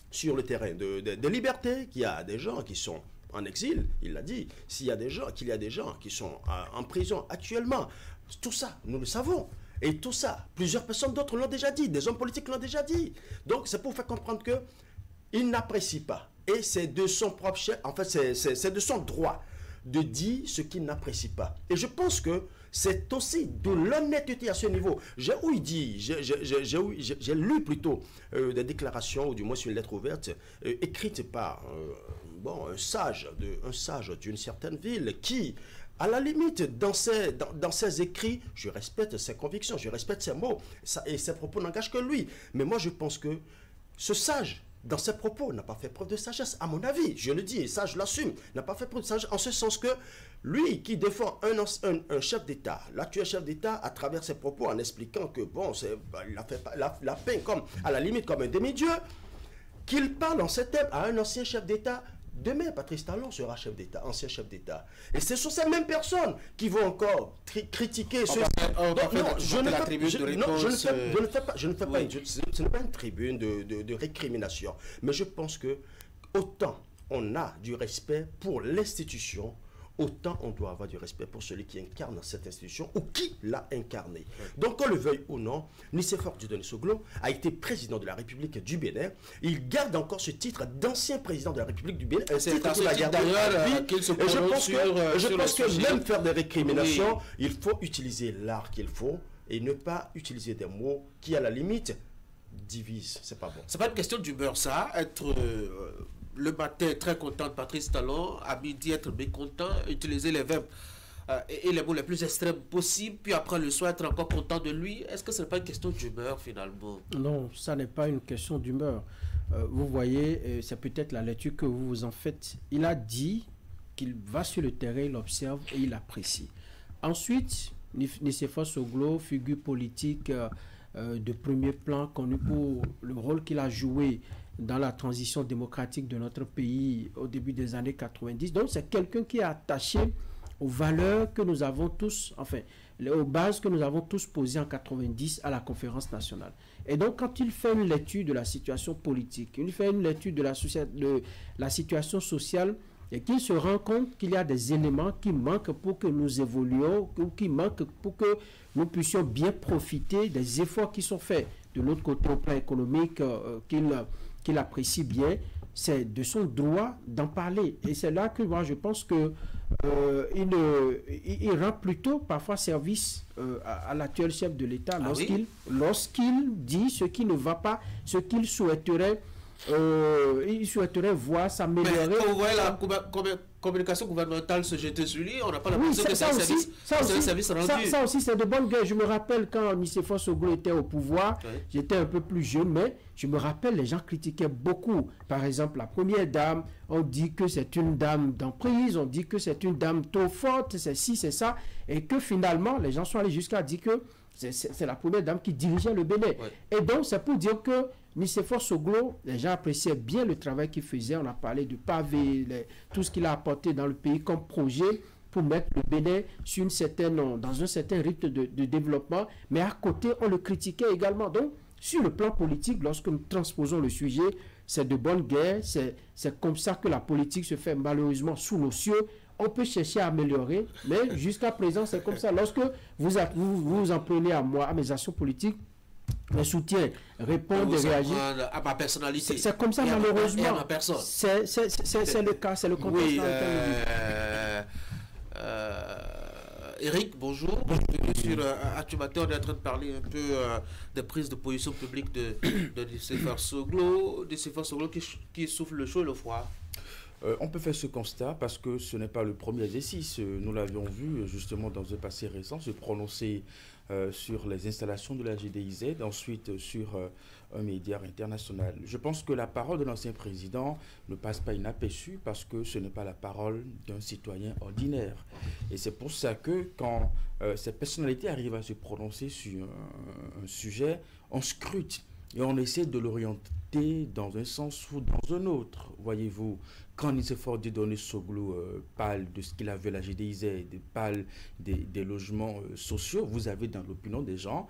sur le terrain de liberté, qu'il y a des gens qui sont en exil, il l'a dit, qu'il y a des gens qui sont en prison actuellement, tout ça, nous le savons. Et tout ça, plusieurs personnes d'autres l'ont déjà dit, des hommes politiques l'ont déjà dit. Donc, c'est pour faire comprendre que il n'apprécie pas. Et c'est de son propre chef, en fait, c'est de son droit de dire ce qu'il n'apprécie pas. Et je pense que c'est aussi de l'honnêteté à ce niveau. J'ai lu plutôt des déclarations, ou du moins sur une lettre ouverte, écrite par un sage d'une certaine ville qui, à la limite, dans ses écrits, je respecte ses convictions, je respecte ses mots, et ses propos n'engagent que lui. Mais moi, je pense que ce sage, dans ses propos, n'a pas fait preuve de sagesse, à mon avis, je le dis, et ça je l'assume, n'a pas fait preuve de sagesse, en ce sens que lui qui défend un chef d'État, l'actuel chef d'État, à travers ses propos, en expliquant que, bon, il a peint comme, à la limite, comme un demi-dieu, qu'il parle en ces termes à un ancien chef d'État. Demain, Patrice Talon sera chef d'État, ancien chef d'État. Et ce sont ces mêmes personnes qui vont encore critiquer ce... Ce n'est pas une tribune de récrimination. Mais je pense que autant on a du respect pour l'institution, autant on doit avoir du respect pour celui qui incarne cette institution ou qui l'a incarné. Donc, qu'on le veuille ou non, Nicéphore Dieudonné Soglo a été président de la République du Bénin. Il garde encore ce titre d'ancien président de la République du Bénin. C'est à ce titre d'ailleurs qu'il se prononce je pense que même faire des récriminations, il faut utiliser l'art qu'il faut et ne pas utiliser des mots qui, à la limite, divisent. C'est pas bon. C'est pas une question d'humeur, ça. Être... le matin, très content de Patrice Talon, à midi, être mécontent, utiliser les verbes et les mots les plus extrêmes possibles, puis après le soir, être encore content de lui. Est-ce que ce n'est pas une question d'humeur, finalement? Non, ça n'est pas une question d'humeur. Vous voyez, c'est peut-être la lecture que vous en faites. Il a dit qu'il va sur le terrain, il observe et il apprécie. Ensuite, Nicéphore Soglo, figure politique de premier plan, connu pour le rôle qu'il a joué dans la transition démocratique de notre pays au début des années 90. Donc, c'est quelqu'un qui est attaché aux valeurs que nous avons tous, enfin, aux bases que nous avons tous posées en 90 à la conférence nationale. Et donc, quand il fait une lecture de la situation politique, il fait une lecture de la situation sociale, et qu'il se rend compte qu'il y a des éléments qui manquent pour que nous évoluions, ou qui manquent pour que nous puissions bien profiter des efforts qui sont faits de l'autre côté au plan économique, qu'il apprécie bien, c'est de son droit d'en parler. Et c'est là que moi je pense que il rend plutôt parfois service à l'actuel chef de l'État lorsqu'il dit ce qui ne va pas, ce qu'il souhaiterait. Il souhaiterait voir s'améliorer. Quand vous voyez la communication gouvernementale se jeter sur lui, on n'a pas l'impression que c'est un service rendu. Ça aussi, c'est de bonne guerre. Je me rappelle quand Nicéphore Soglo était au pouvoir, j'étais un peu plus jeune, mais je me rappelle, les gens critiquaient beaucoup. Par exemple, la première dame, on dit que c'est une dame d'emprise, on dit que c'est une dame trop forte, c'est ci, c'est ça, et que finalement, les gens sont allés jusqu'à dire que c'est la première dame qui dirigeait le Bénin. Et donc, c'est pour dire que Nicéphore Soglo, les gens appréciaient bien le travail qu'il faisait. On a parlé de pavé, tout ce qu'il a apporté dans le pays comme projet pour mettre le Bénin sur dans un certain rythme de développement. Mais à côté, on le critiquait également. Donc, sur le plan politique, lorsque nous transposons le sujet, c'est de bonne guerre. C'est comme ça que la politique se fait malheureusement sous nos cieux. On peut chercher à améliorer, mais jusqu'à présent, c'est comme ça. Lorsque vous en prenez à moi, à mes actions politiques, les soutiens, répondre et réagir à ma personnalité. C'est comme ça, malheureusement. À ma personne. C'est le cas, c'est le contexte. Oui, Eric, bonjour. Sur Actumateur, on est en train de parler un peu des prises de position publiques de Nicéphore Soglo, qui souffle le chaud et le froid. On peut faire ce constat parce que ce n'est pas le premier exercice. Nous l'avions vu justement dans un passé récent se prononcer sur les installations de la GDIZ, ensuite sur un média international. Je pense que la parole de l'ancien président ne passe pas inaperçue parce que ce n'est pas la parole d'un citoyen ordinaire. Et c'est pour ça que quand ces personnalités arrivent à se prononcer sur un sujet, on scrute et on essaie de l'orienter dans un sens ou dans un autre. Voyez-vous, quand Nicéphore Dieudonné Soglo parle de ce qu'il a vu à la GDIZ, parle des logements sociaux, vous avez dans l'opinion des gens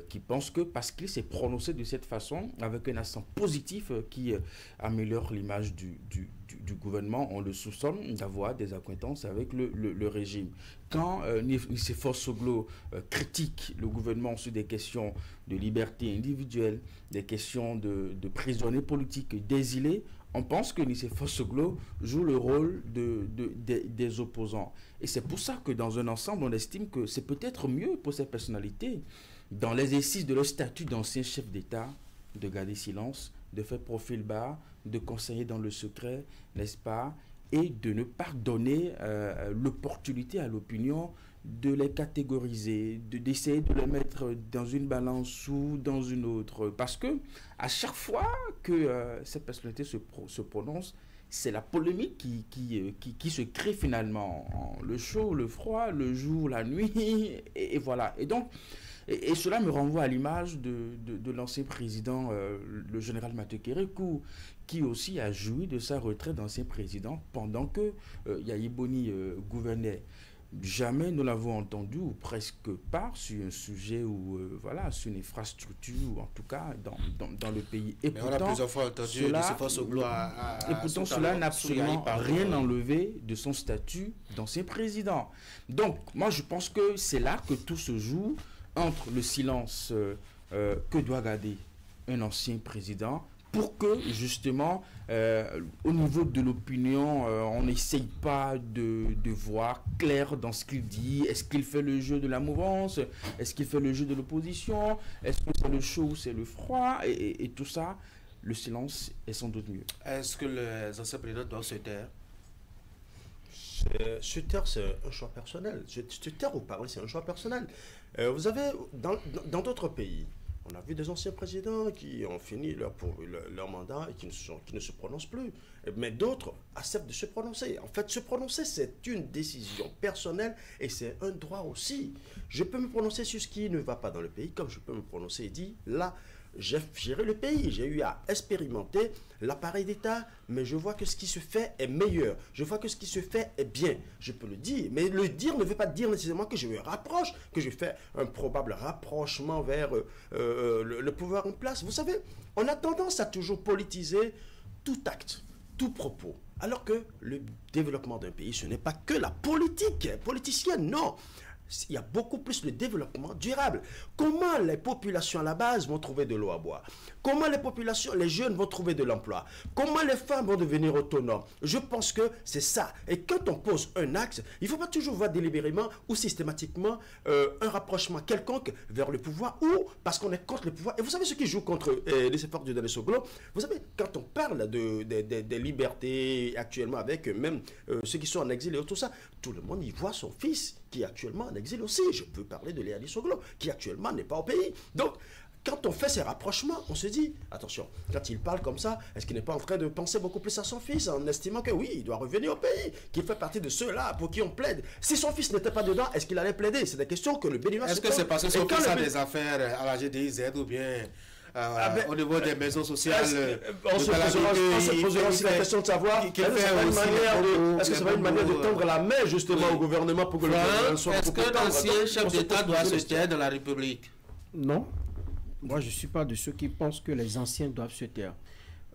qui pensent que parce qu'il s'est prononcé de cette façon, avec un accent positif qui améliore l'image du gouvernement, on le soupçonne d'avoir des accointances avec le régime. Quand Nicéphore Soglo critique le gouvernement sur des questions de liberté individuelle, des questions de prisonniers politiques d'exilés, on pense que Nicéphore Soglo joue le rôle des opposants. Et c'est pour ça que dans un ensemble, on estime que c'est peut-être mieux pour ces personnalités, dans l'exercice de leur statut d'ancien chef d'État, de garder silence, de faire profil bas, de conseiller dans le secret, n'est-ce pas, et de ne pas donner l'opportunité à l'opinion de les catégoriser, d'essayer de les mettre dans une balance ou dans une autre. Parce que à chaque fois que ces personnalités se prononcent, c'est la polémique qui se crée finalement. Le chaud, le froid, le jour, la nuit, et voilà. Et donc, et cela me renvoie à l'image de l'ancien président, le général Mathieu Kérékou, qui aussi a joui de sa retraite d'ancien président pendant que Yahi Boni gouvernait. Jamais nous l'avons entendu, ou presque pas, sur un sujet ou voilà, sur une infrastructure, ou en tout cas dans le pays. Et mais pourtant, on a plusieurs fois entendu cela n'a absolument rien enlevé de son statut d'ancien président. Donc, moi, je pense que c'est là que tout se joue entre le silence que doit garder un ancien président pour que, justement, au niveau de l'opinion, on n'essaye pas de voir clair dans ce qu'il dit. Est-ce qu'il fait le jeu de la mouvance? Est-ce qu'il fait le jeu de l'opposition? Est-ce que c'est le chaud ou c'est le froid? Et tout ça, le silence est sans doute mieux. Est-ce que les anciens présidents doivent se taire? Se taire, c'est un choix personnel. Se taire ou parler, c'est un choix personnel. Vous avez, dans d'autres pays, on a vu des anciens présidents qui ont fini leur mandat et qui ne se prononcent plus. Mais d'autres acceptent de se prononcer. En fait, se prononcer, c'est une décision personnelle et c'est un droit aussi. Je peux me prononcer sur ce qui ne va pas dans le pays, comme je peux me prononcer et dire, là, j'ai géré le pays, j'ai eu à expérimenter l'appareil d'État, mais je vois que ce qui se fait est meilleur. Je vois que ce qui se fait est bien. Je peux le dire, mais le dire ne veut pas dire nécessairement que je me rapproche, que je fais un probable rapprochement vers le pouvoir en place. Vous savez, on a tendance à toujours politiser tout acte, tout propos. Alors que le développement d'un pays, ce n'est pas que la politique politicienne, non. Il y a beaucoup plus de développement durable. Comment les populations à la base vont trouver de l'eau à boire? Comment les jeunes vont trouver de l'emploi? Comment les femmes vont devenir autonomes? Je pense que c'est ça. Et quand on pose un axe, il ne faut pas toujours voir délibérément ou systématiquement un rapprochement quelconque vers le pouvoir ou parce qu'on est contre le pouvoir. Et vous savez ce qui joue contre Nicéphore Dieudonné Soglo? Vous savez, quand on parle des libertés actuellement avec même ceux qui sont en exil et tout ça, tout le monde y voit son fils qui est actuellement en exil aussi. Je peux parler de Léa Soglo, qui actuellement n'est pas au pays. Donc, quand on fait ces rapprochements, on se dit, attention, quand il parle comme ça, est-ce qu'il n'est pas en train de penser beaucoup plus à son fils, en estimant que oui, il doit revenir au pays, qu'il fait partie de ceux-là pour qui on plaide? Si son fils n'était pas dedans, est-ce qu'il allait plaider? C'est des questions que le bénévolat... Est-ce que c'est parce que son fils a des affaires à la GDIZ ou bien... au niveau des maisons sociales, on se posera aussi la question de savoir est-ce que c'est pas une manière de tendre la main justement au gouvernement pour que le gouvernement soit... Est-ce que l'ancien chef d'État doit se taire dans la République? Non. Moi, je ne suis pas de ceux qui pensent que les anciens doivent se taire.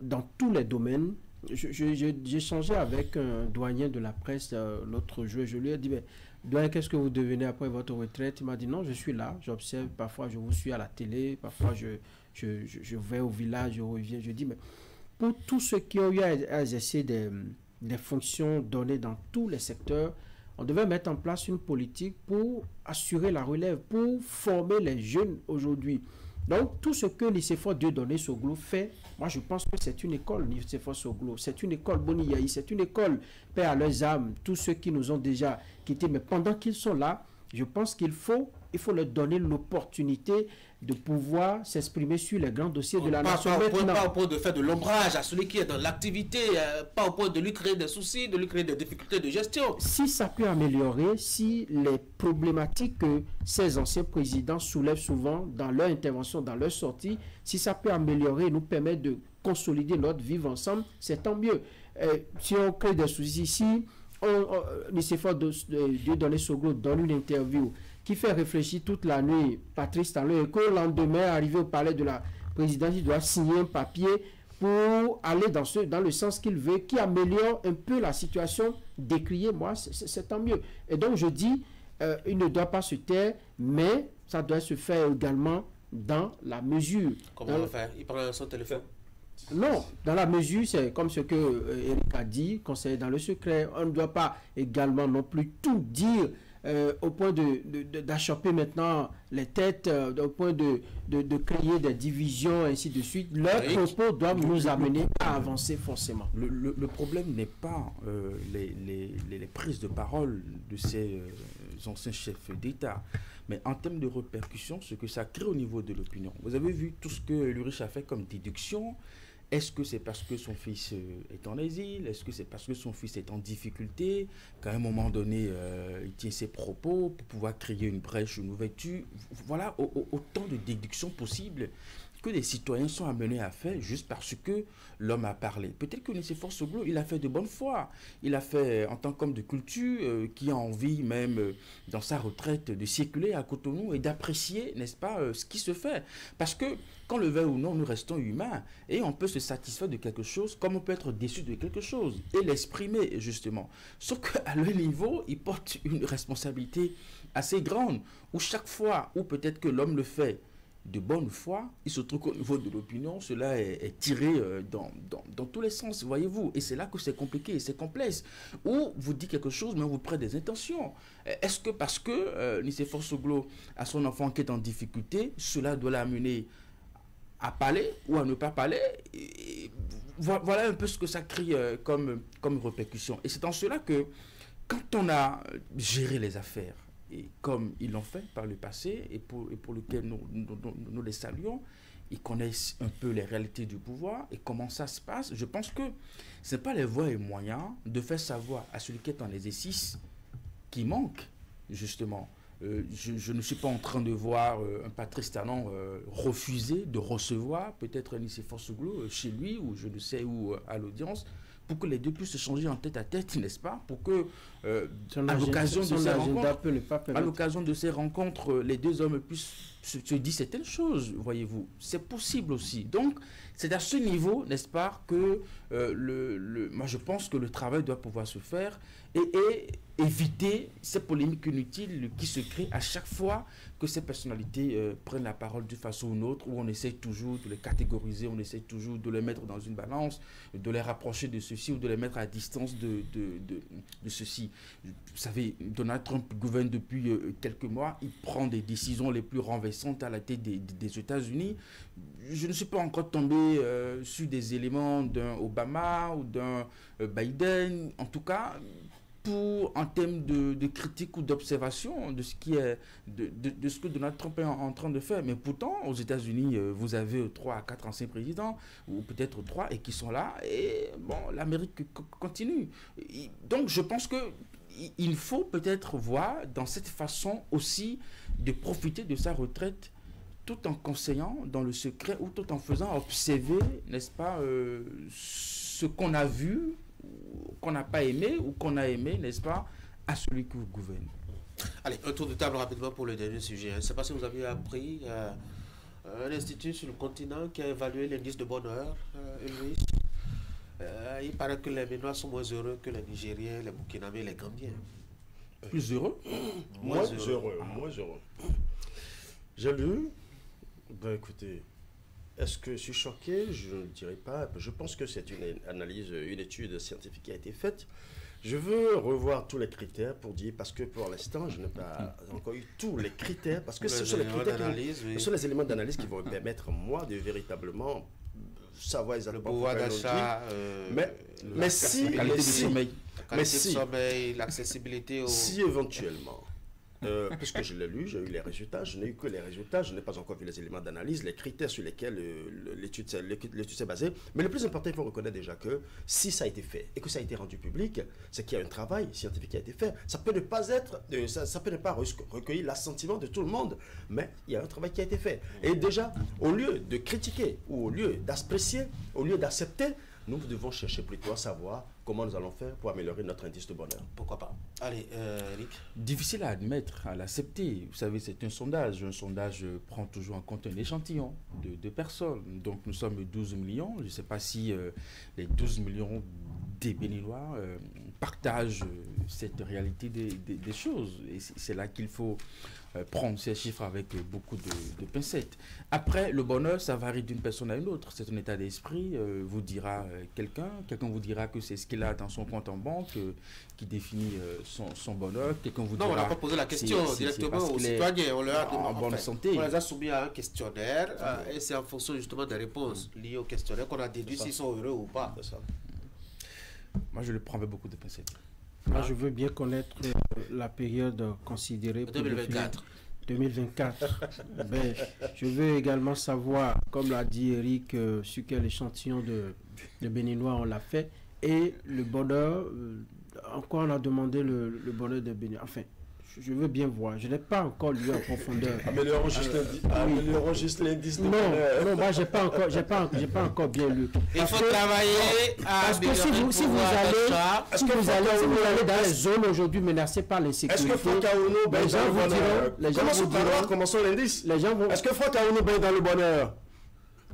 Dans tous les domaines, j'ai échangé avec un douanier de la presse l'autre jour. Je lui ai dit, douanier, qu'est-ce que vous devenez après votre retraite? Il m'a dit, non, je suis là, j'observe, parfois je vous suis à la télé, parfois je vais au village, je reviens. Je dis, mais pour tous ceux qui ont eu à exercer des fonctions données dans tous les secteurs, On devait mettre en place une politique pour assurer la relève, pour former les jeunes aujourd'hui. Donc, tout ce que Nicéphore Dieudonné Soglo fait, moi je pense que c'est une école, Nicéphore Soglo, c'est une école Boniyaï, c'est une école paix à leurs âmes, tous ceux qui nous ont déjà quittés. Mais pendant qu'ils sont là, je pense qu'il faut leur donner l'opportunité de pouvoir s'exprimer sur les grands dossiers de la nation. Pas au point de faire de l'ombrage à celui qui est dans l'activité, pas au point de lui créer des soucis, de lui créer des difficultés de gestion. Si ça peut améliorer, si les problématiques que ces anciens présidents soulèvent souvent dans leur intervention, dans leur sortie, si ça peut améliorer et nous permettre de consolider notre vivre ensemble, c'est tant mieux. Si on crée des soucis, si Nicéphore Dieudonné Soglo donne une interview qui fait réfléchir toute la nuit Patrice Talon et que le lendemain, arrivé au palais de la présidence, il doit signer un papier pour aller dans le sens qu'il veut, qui améliore un peu la situation décriée, moi, c'est tant mieux. Et donc, je dis, il ne doit pas se taire, mais ça doit se faire également dans la mesure. Comment on va faire? Il prend son téléphone? Non, dans la mesure, c'est comme ce que Eric a dit, conseiller dans le secret. On ne doit pas également non plus tout dire au point d'achoper maintenant les têtes, au point de créer des divisions, ainsi de suite. Leurs propos doivent nous amener à avancer forcément. Le problème n'est pas les prises de parole de ces anciens chefs d'État, mais en termes de répercussions, ce que ça crée au niveau de l'opinion. Vous avez vu tout ce que Lurich a fait comme déduction. Est-ce que c'est parce que son fils est en exil? Est-ce que c'est parce que son fils est en difficulté? Qu'à un moment donné, il tient ses propos pour pouvoir créer une brèche, une ouverture? Voilà autant de déductions possibles que les citoyens sont amenés à faire juste parce que l'homme a parlé. Peut-être que Nicéphore Soglo, il a fait de bonne foi. Il a fait en tant qu'homme de culture, qui a envie même, dans sa retraite, de circuler à Cotonou et d'apprécier, n'est-ce pas, ce qui se fait. Parce que, qu'on le veuille ou non, nous restons humains et on peut se satisfaire de quelque chose comme on peut être déçu de quelque chose et l'exprimer, justement. Sauf qu'à leur niveau, ils portent une responsabilité assez grande où chaque fois où peut-être que l'homme le fait de bonne foi, il se trouve qu'au niveau de l'opinion, cela est tiré dans tous les sens, voyez-vous. Et c'est là que c'est compliqué, c'est complexe. Ou vous dites quelque chose, mais on vous prête des intentions. Est-ce que parce que Nicéphore Soglo a son enfant qui est en difficulté, cela doit l'amener à parler ou à ne pas parler? Voilà un peu ce que ça crée comme répercussion. Et c'est en cela que, quand on a géré les affaires, et comme ils l'ont fait par le passé, et pour lequel nous les saluons, ils connaissent un peu les réalités du pouvoir et comment ça se passe. Je pense que ce n'est pas les voies et moyens de faire savoir à celui qui est en exercice qui manque, justement. Je ne suis pas en train de voir un Patrice Talon refuser de recevoir peut-être Nicéphore Soglo chez lui, ou je ne sais où, à l'audience, pour que les deux puissent se changer en tête à tête, n'est-ce pas? Pour que, à l'occasion de ces rencontres, les deux hommes puissent se dire certaines choses, voyez-vous. C'est possible aussi. Donc, c'est à ce niveau, n'est-ce pas, que moi je pense que le travail doit pouvoir se faire et éviter ces polémiques inutiles qui se créent à chaque fois que ces personnalités prennent la parole d'une façon ou d'une autre, où on essaie toujours de les catégoriser, on essaie toujours de les mettre dans une balance, de les rapprocher de ceci ou de les mettre à distance de ceci. Vous savez, Donald Trump gouverne depuis quelques mois, il prend des décisions les plus renversantes à la tête des États-Unis. Je ne suis pas encore tombé sur des éléments d'un Obama ou d'un Biden, en tout cas, en termes de critique ou d'observation de ce qui est de ce que Donald Trump est en train de faire. Mais pourtant, aux États-Unis, vous avez 3 à 4 anciens présidents, ou peut-être 3, et qui sont là, et bon, l'Amérique continue. Donc, je pense que il faut peut-être voir dans cette façon aussi de profiter de sa retraite, tout en conseillant dans le secret ou tout en faisant observer, n'est-ce pas, ce qu'on a vu, qu'on n'a pas aimé ou qu'on a aimé, n'est-ce pas, à celui qui vous gouverne. Allez, un tour de table rapidement pour le dernier sujet. Je ne sais pas si vous avez appris un institut sur le continent qui a évalué l'indice de bonheur, Louis. Il paraît que les Béninois sont moins heureux que les Nigériens, les Burkinabés, les Gambiens. Plus heureux? Moins heureux. J'ai lu. Ben écoutez, est-ce que je suis choqué? Je ne dirais pas. Je pense que c'est une analyse, une étude scientifique qui a été faite. Je veux revoir tous les critères pour dire, parce que pour l'instant, je n'ai pas encore eu tous les critères, parce que ce sont les critères ce sont les éléments d'analyse qui vont me permettre, moi, de véritablement savoir exactement le pouvoir d'achat, mais si, l'accessibilité si éventuellement, puisque je l'ai lu, j'ai eu les résultats, je n'ai eu que les résultats, je n'ai pas encore vu les éléments d'analyse, les critères sur lesquels l'étude s'est basée, mais le plus important, il faut reconnaître déjà que si ça a été fait et que ça a été rendu public, c'est qu'il y a un travail scientifique qui a été fait. Ça peut ne pas être, ça peut ne pas recueillir l'assentiment de tout le monde, mais il y a un travail qui a été fait. Et déjà, au lieu de critiquer ou au lieu d'apprécier, au lieu d'accepter, nous devons chercher plutôt à savoir comment nous allons faire pour améliorer notre indice de bonheur. Pourquoi pas? Allez, Eric. Difficile à admettre, à l'accepter. Vous savez, c'est un sondage. Un sondage prend toujours en compte un échantillon de personnes. Donc, nous sommes 12 millions. Je ne sais pas si les 12 millions des Béninois partagent cette réalité des choses. Et c'est là qu'il faut prendre ces chiffres avec beaucoup de pincettes. Après, le bonheur, ça varie d'une personne à une autre. C'est un état d'esprit, vous dira quelqu'un vous dira que c'est ce qu'il a dans son compte en banque qui définit son bonheur. Quelqu'un vous dira... Non, on n'a pas posé la question directement aux citoyens. On leur a en bonne santé. On les a soumis à un questionnaire et c'est en fonction justement des réponses liées au questionnaire qu'on a déduit s'ils sont heureux ou pas. Ça. Moi, je le prends avec beaucoup de pincettes. Moi, je veux bien connaître la période considérée pour 2024. 2024. Ben, je veux également savoir, comme l'a dit Eric, sur quel échantillon de Béninois on l'a fait. Et le bonheur, en quoi on a demandé le bonheur de Béninois. Enfin, je veux bien voir. Je n'ai pas encore lu en profondeur. Améliorons juste l'indice de bonheur. Non, moi, j'ai pas encore bien lu. Il faut travailler à parce que si vous allez dans les zones aujourd'hui menacées par l'insécurité, est-ce que Franck Aounou baisse dans le bonheur? Commençons l'indice. Est-ce que Franck Aounou baisse dans le bonheur?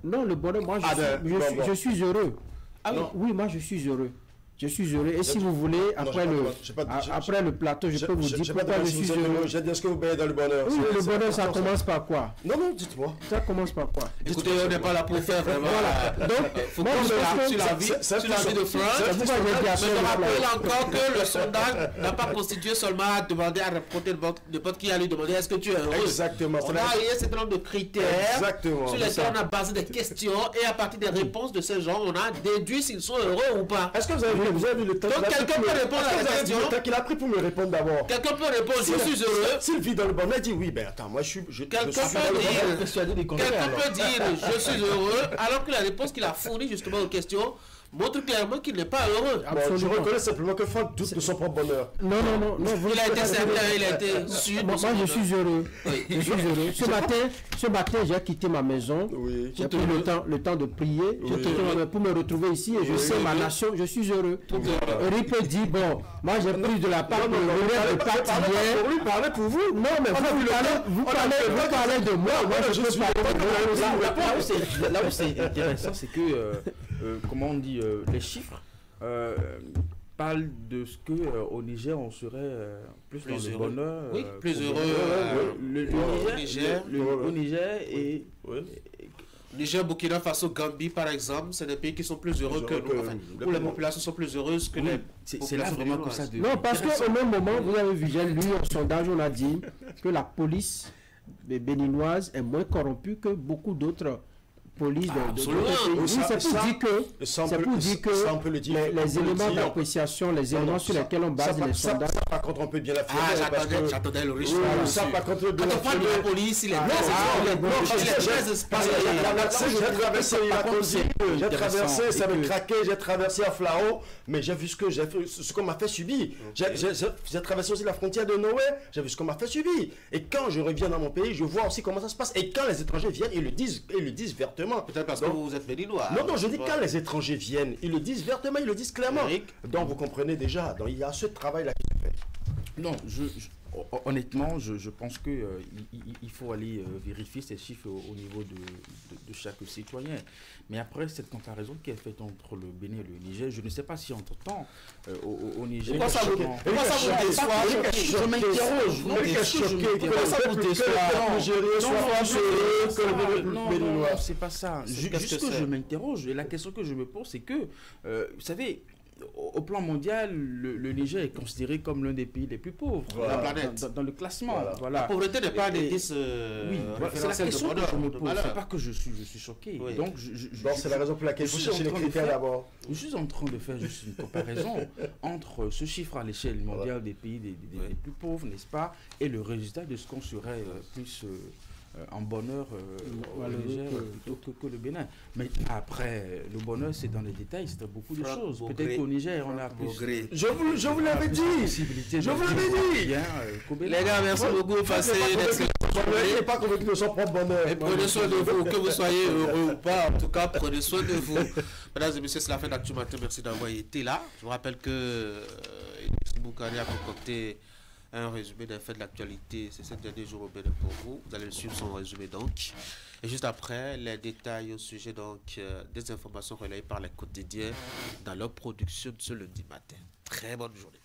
Non, le bonheur, moi, je suis heureux. Oui, moi, je suis heureux. Je suis heureux. Et si vous voulez, après le plateau, je peux vous dire pourquoi je suis heureux. J'ai dit, est-ce que vous baillez dans le bonheur? Oui, le bonheur, ça commence par quoi? Non, dites-moi. Ça commence par quoi? Écoutez, on n'est pas là pour faire vraiment. Voilà. Donc, moi, sur la vie de France, je rappelle encore que le sondage n'a pas constitué seulement à demander à n'importe qui à lui demander est-ce que tu es heureux. Exactement. On a un certain nombre de critères sur lesquels on a basé des questions et à partir des réponses de ces gens, on a déduit s'ils sont heureux ou pas. Est-ce que vous avez vu le temps qu'il a pris pour me répondre d'abord? Quelqu'un peut répondre, je suis heureux. S'il vit dans le bonheur, il dit oui, ben attends, moi je suis quelqu'un peut dire, je suis heureux, alors que la réponse qu'il a fournie justement aux questions montre clairement qu'il n'est pas heureux. Je reconnais simplement que Franck doute de son propre bonheur. Non. Il a été certain, il a été sûr. Moi, je suis heureux. Je suis heureux. Ce matin, j'ai quitté ma maison. Oui. J'ai pris le temps de prier. J'ai quitté ma maison pour me retrouver ici et je sais ma nation. Je suis heureux. Eric peut dire bon, moi j'ai pris de la part de relève de parti hier. Pour lui parler pour vous. Non, mais vous parlez de moi. Moi, je peux parler de moi. Là où c'est intéressant, c'est que comment on dit, les chiffres parlent de ce que au Niger on serait plus dans le bonheur. Oui, plus heureux. Au Niger et Niger, Burkina Faso, Gambie par exemple, c'est des pays qui sont plus heureux que nous. Enfin, où les populations sont plus heureuses que les c'est là vraiment comme ça. Non, parce qu'au même moment, vous avez vu, j'ai lu un sondage, on a dit que la police béninoise est moins corrompue que beaucoup d'autres police de pays. Oui, c'est pour dire que les éléments d'appréciation, les éléments sur lesquels on base les sondages. Ça, par contre, on peut bien l'affirmer. J'attendais le riche. Ça, par contre, quand on parle de la police, il est j'ai traversé, ça me craquait, j'ai traversé à Flao, mais j'ai vu ce qu'on m'a fait subir. J'ai traversé aussi la frontière de Noé, j'ai vu ce qu'on m'a fait subir. Et quand je reviens dans mon pays, je vois aussi comment ça se passe. Et quand les étrangers viennent, ils le disent vertement. Peut-être parce que vous êtes béninois. Non, je dis quand les étrangers viennent, ils le disent vertement, ils le disent clairement. Donc vous comprenez déjà, donc, il y a ce travail-là qui se fait. Non, honnêtement, je pense qu'il il faut aller vérifier ces chiffres au niveau de chaque citoyen. Mais après, cette comparaison qui est faite entre le Bénin et le Niger, je ne sais pas si entre-temps, au Niger... Pourquoi ça vous déçoit? Je m'interroge. Pourquoi ça vous déçoit? Non, c'est pas ça. Juste que je m'interroge. Et la question que je me pose, c'est que, vous savez, au plan mondial, le Niger est considéré comme l'un des pays les plus pauvres dans le classement. Voilà. La pauvreté n'est pas des 10 oui, c'est la question que je me pose. C'est pas que je suis choqué. Oui. Donc, c'est la raison pour laquelle il faut chercher les critères d'abord. Je suis en train de faire juste une comparaison entre ce chiffre à l'échelle mondiale des pays les plus pauvres, n'est-ce pas, et le résultat de ce qu'on serait plus en bonheur au Niger plutôt que le Bénin. Mais après, le bonheur, c'est dans les détails, c'est beaucoup de choses. Peut-être qu'au Niger, on a plus... Je vous l'avais dit. Je vous l'avais dit. Les gars, merci beaucoup. Passez une excellente journée. Il n'est pas convaincu de son propre bonheur. Et prenez soin de vous, que vous soyez heureux ou pas. En tout cas, prenez soin de vous. Mesdames et messieurs, c'est la fin d'Actu Matin. Merci d'avoir été là. Je vous rappelle que Boukari a concocté un résumé des faits de l'actualité ces 7 derniers jours au Bénin pour vous. Vous allez le suivre son résumé donc. Et juste après, les détails au sujet donc des informations relayées par les quotidiens dans leur production de ce lundi matin. Très bonne journée.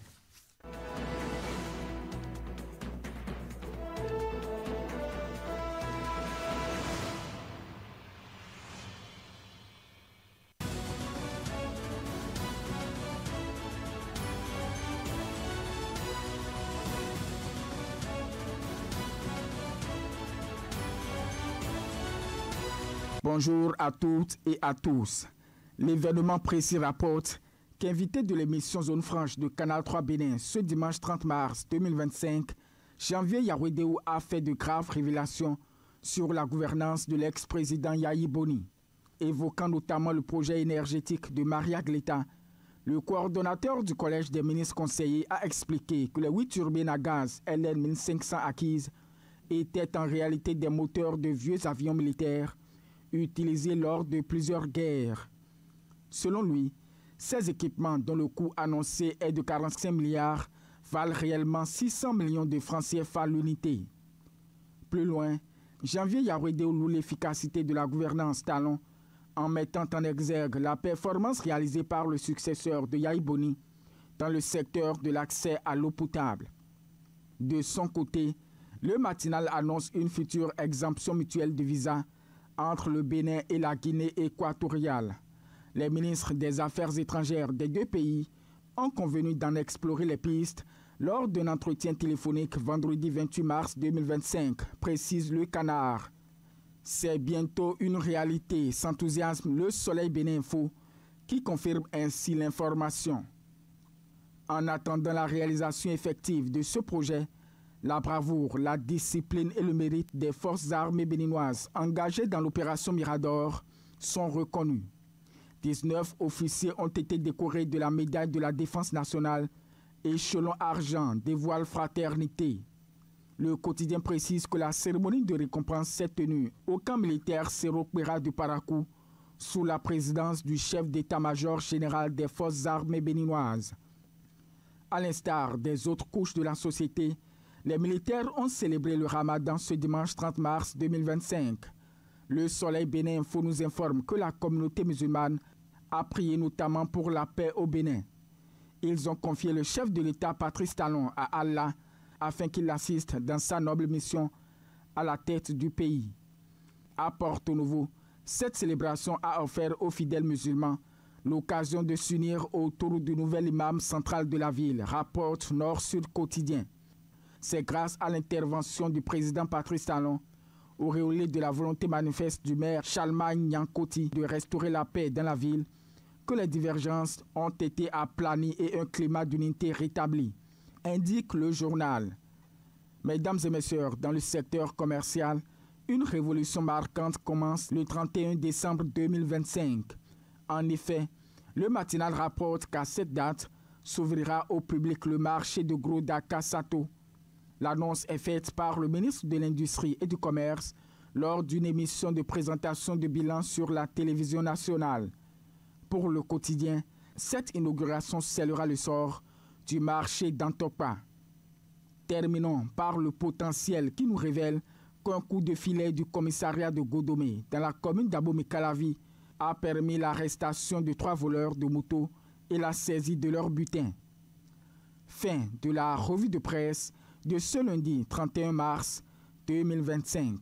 Bonjour à toutes et à tous. L'événement précis rapporte qu'invité de l'émission Zone Franche de Canal 3 Bénin ce dimanche 30 mars 2025, Janvier Yarouédéou a fait de graves révélations sur la gouvernance de l'ex-président Yayi Boni, évoquant notamment le projet énergétique de Maria Gleta. Le coordonnateur du Collège des ministres conseillers a expliqué que les 8 turbines à gaz LN 1500 acquises étaient en réalité des moteurs de vieux avions militaires utilisés lors de plusieurs guerres. Selon lui, ces équipements, dont le coût annoncé est de 45 milliards, valent réellement 600 millions de francs CFA l'unité. Plus loin, Janvier Yarouédéou loue l'efficacité de la gouvernance Talon en mettant en exergue la performance réalisée par le successeur de Yayi Boni dans le secteur de l'accès à l'eau potable. De son côté, le matinal annonce une future exemption mutuelle de visa entre le Bénin et la Guinée équatoriale. Les ministres des Affaires étrangères des deux pays ont convenu d'en explorer les pistes lors d'un entretien téléphonique vendredi 28 mars 2025, précise le Canard. C'est bientôt une réalité, s'enthousiasme le Soleil Bénin Info, qui confirme ainsi l'information. En attendant la réalisation effective de ce projet, la bravoure, la discipline et le mérite des forces armées béninoises engagées dans l'opération Mirador sont reconnus. 19 officiers ont été décorés de la médaille de la Défense nationale, échelon argent des voiles fraternité. Le quotidien précise que la cérémonie de récompense s'est tenue au camp militaire Séropéra de Parakou sous la présidence du chef d'état-major général des forces armées béninoises. À l'instar des autres couches de la société, les militaires ont célébré le Ramadan ce dimanche 30 mars 2025. Le Soleil Bénin Info nous informe que la communauté musulmane a prié notamment pour la paix au Bénin. Ils ont confié le chef de l'État Patrice Talon à Allah afin qu'il assiste dans sa noble mission à la tête du pays. À Porto Novo, cette célébration a offert aux fidèles musulmans l'occasion de s'unir autour du nouvel imam central de la ville, rapporte Nord-Sud Quotidien. C'est grâce à l'intervention du président Patrice Talon, auréolé de la volonté manifeste du maire Charlemagne Nyankoti de restaurer la paix dans la ville, que les divergences ont été aplanies et un climat d'unité rétabli, indique le journal. Mesdames et messieurs, dans le secteur commercial, une révolution marquante commence le 31 décembre 2025. En effet, le matinal rapporte qu'à cette date s'ouvrira au public le marché de gros d'Akasato. L'annonce est faite par le ministre de l'Industrie et du Commerce lors d'une émission de présentation de bilan sur la télévision nationale. Pour le quotidien, cette inauguration scellera le sort du marché d'Antopa. Terminons par le potentiel qui nous révèle qu'un coup de filet du commissariat de Godomé dans la commune d'Abomey-Calavi a permis l'arrestation de 3 voleurs de motos et la saisie de leur butin. Fin de la revue de presse de ce lundi 31 mars 2025.